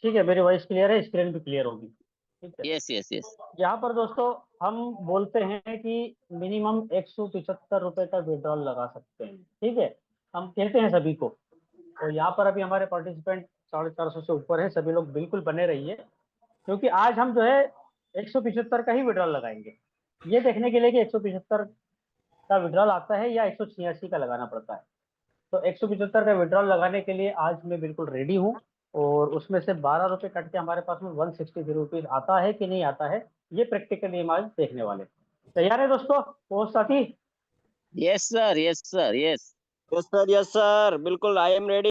ठीक है, मेरी वॉइस क्लियर है, स्क्रीन भी क्लियर होगी। ठीक है। Yes, yes, yes. यहाँ पर दोस्तों हम बोलते हैं कि मिनिमम 175 रुपए का विड्रॉल लगा सकते हैं। ठीक है, हम कहते हैं सभी को। तो यहाँ पर अभी हमारे पार्टिसिपेंट 450 से ऊपर है, सभी लोग बिल्कुल बने रहिए, क्योंकि आज हम जो है 175 का ही विड्रॉल लगाएंगे, ये देखने के लिए कि 175 का विड्रॉल आता है या 186 का लगाना पड़ता है। तो 175 का विड्रॉल लगाने के लिए आज मैं बिल्कुल रेडी हूँ, और उसमें से 12 रुपए कट के हमारे पास में 163 रुपीज आता है कि नहीं आता है, ये प्रैक्टिकली हम आज देखने वाले। तैयार है दोस्तों, कोच साथी? Yes sir, yes sir, yes. Yes sir, yes sir, बिल्कुल आई एम रेडी।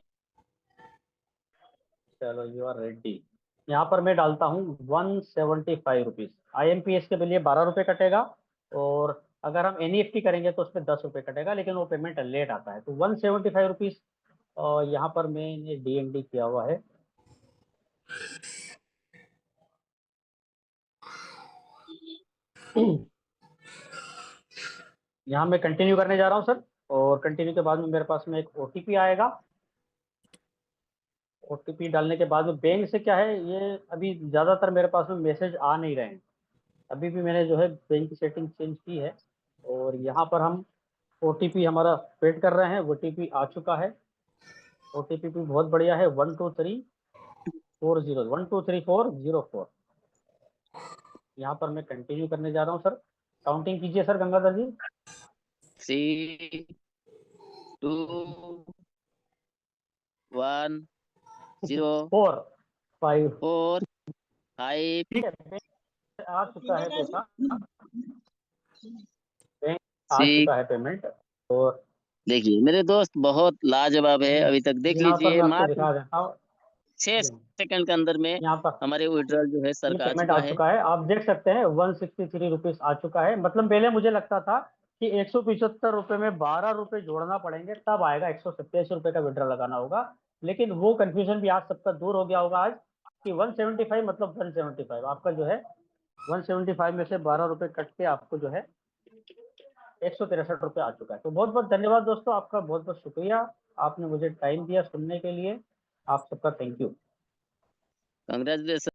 चलो, यू आर रेडी। यहाँ पर मैं डालता हूँ 175 रुपीज। IMPS के लिए 12 रुपए कटेगा, और अगर हम NEFT करेंगे तो उसमें 10 रुपए कटेगा, लेकिन वो पेमेंट लेट आता है। तो 175 रुपीज, और यहाँ पर मैंने DND किया हुआ है। यहाँ मैं कंटिन्यू करने जा रहा हूँ सर, और कंटिन्यू के बाद में मेरे पास में एक OTP आएगा। OTP डालने के बाद में बैंक से क्या है, ये अभी ज़्यादातर मेरे पास में मैसेज आ नहीं रहे हैं। अभी भी मैंने जो है बैंक की सेटिंग चेंज की है, और यहाँ पर हम OTP हमारा वेट कर रहे हैं। OTP आ चुका है। OTP भी बहुत बढ़िया है, 1234 123404। यहाँ पर मैं कंटिन्यू करने जा रहा हूँ सर। काउंटिंग कीजिए सर गंगाधर जी। 3, 2, 1, 0, 4, 5। 4, 5। ठीक है, आ चुका है पैसा, बैंक आ 6। चुका है पेमेंट। और देखिए मेरे दोस्त बहुत लाजवाब है, अभी तक देख यहाँ पर लीजिए, मैं आपको मात्र दिखा देता हूँ। 6 सेकंड के अंदर में यहाँ पर हमारे विड्रॉल जो है सर ये का आ पेमेंट आ चुका है। चुका है, आप देख सकते हैं 163 रुपीज आ चुका है। मतलब पहले मुझे लगता था कि 175 रुपए में 12 रुपए जोड़ना पड़ेंगे, तब आएगा 187 रुपए का विड्रॉल लगाना होगा। लेकिन वो कंफ्यूजन भी आज सबका दूर हो गया होगा आज, कि 175 मतलब 175 आपका जो है 175 में से 12 रुपए कट के आपको जो है 163 रुपए आ चुका है। तो बहुत बहुत धन्यवाद दोस्तों, आपका बहुत बहुत शुक्रिया, आपने मुझे टाइम दिया सुनने के लिए। आप सबका थैंक यू। कांग्रेचुलेशन।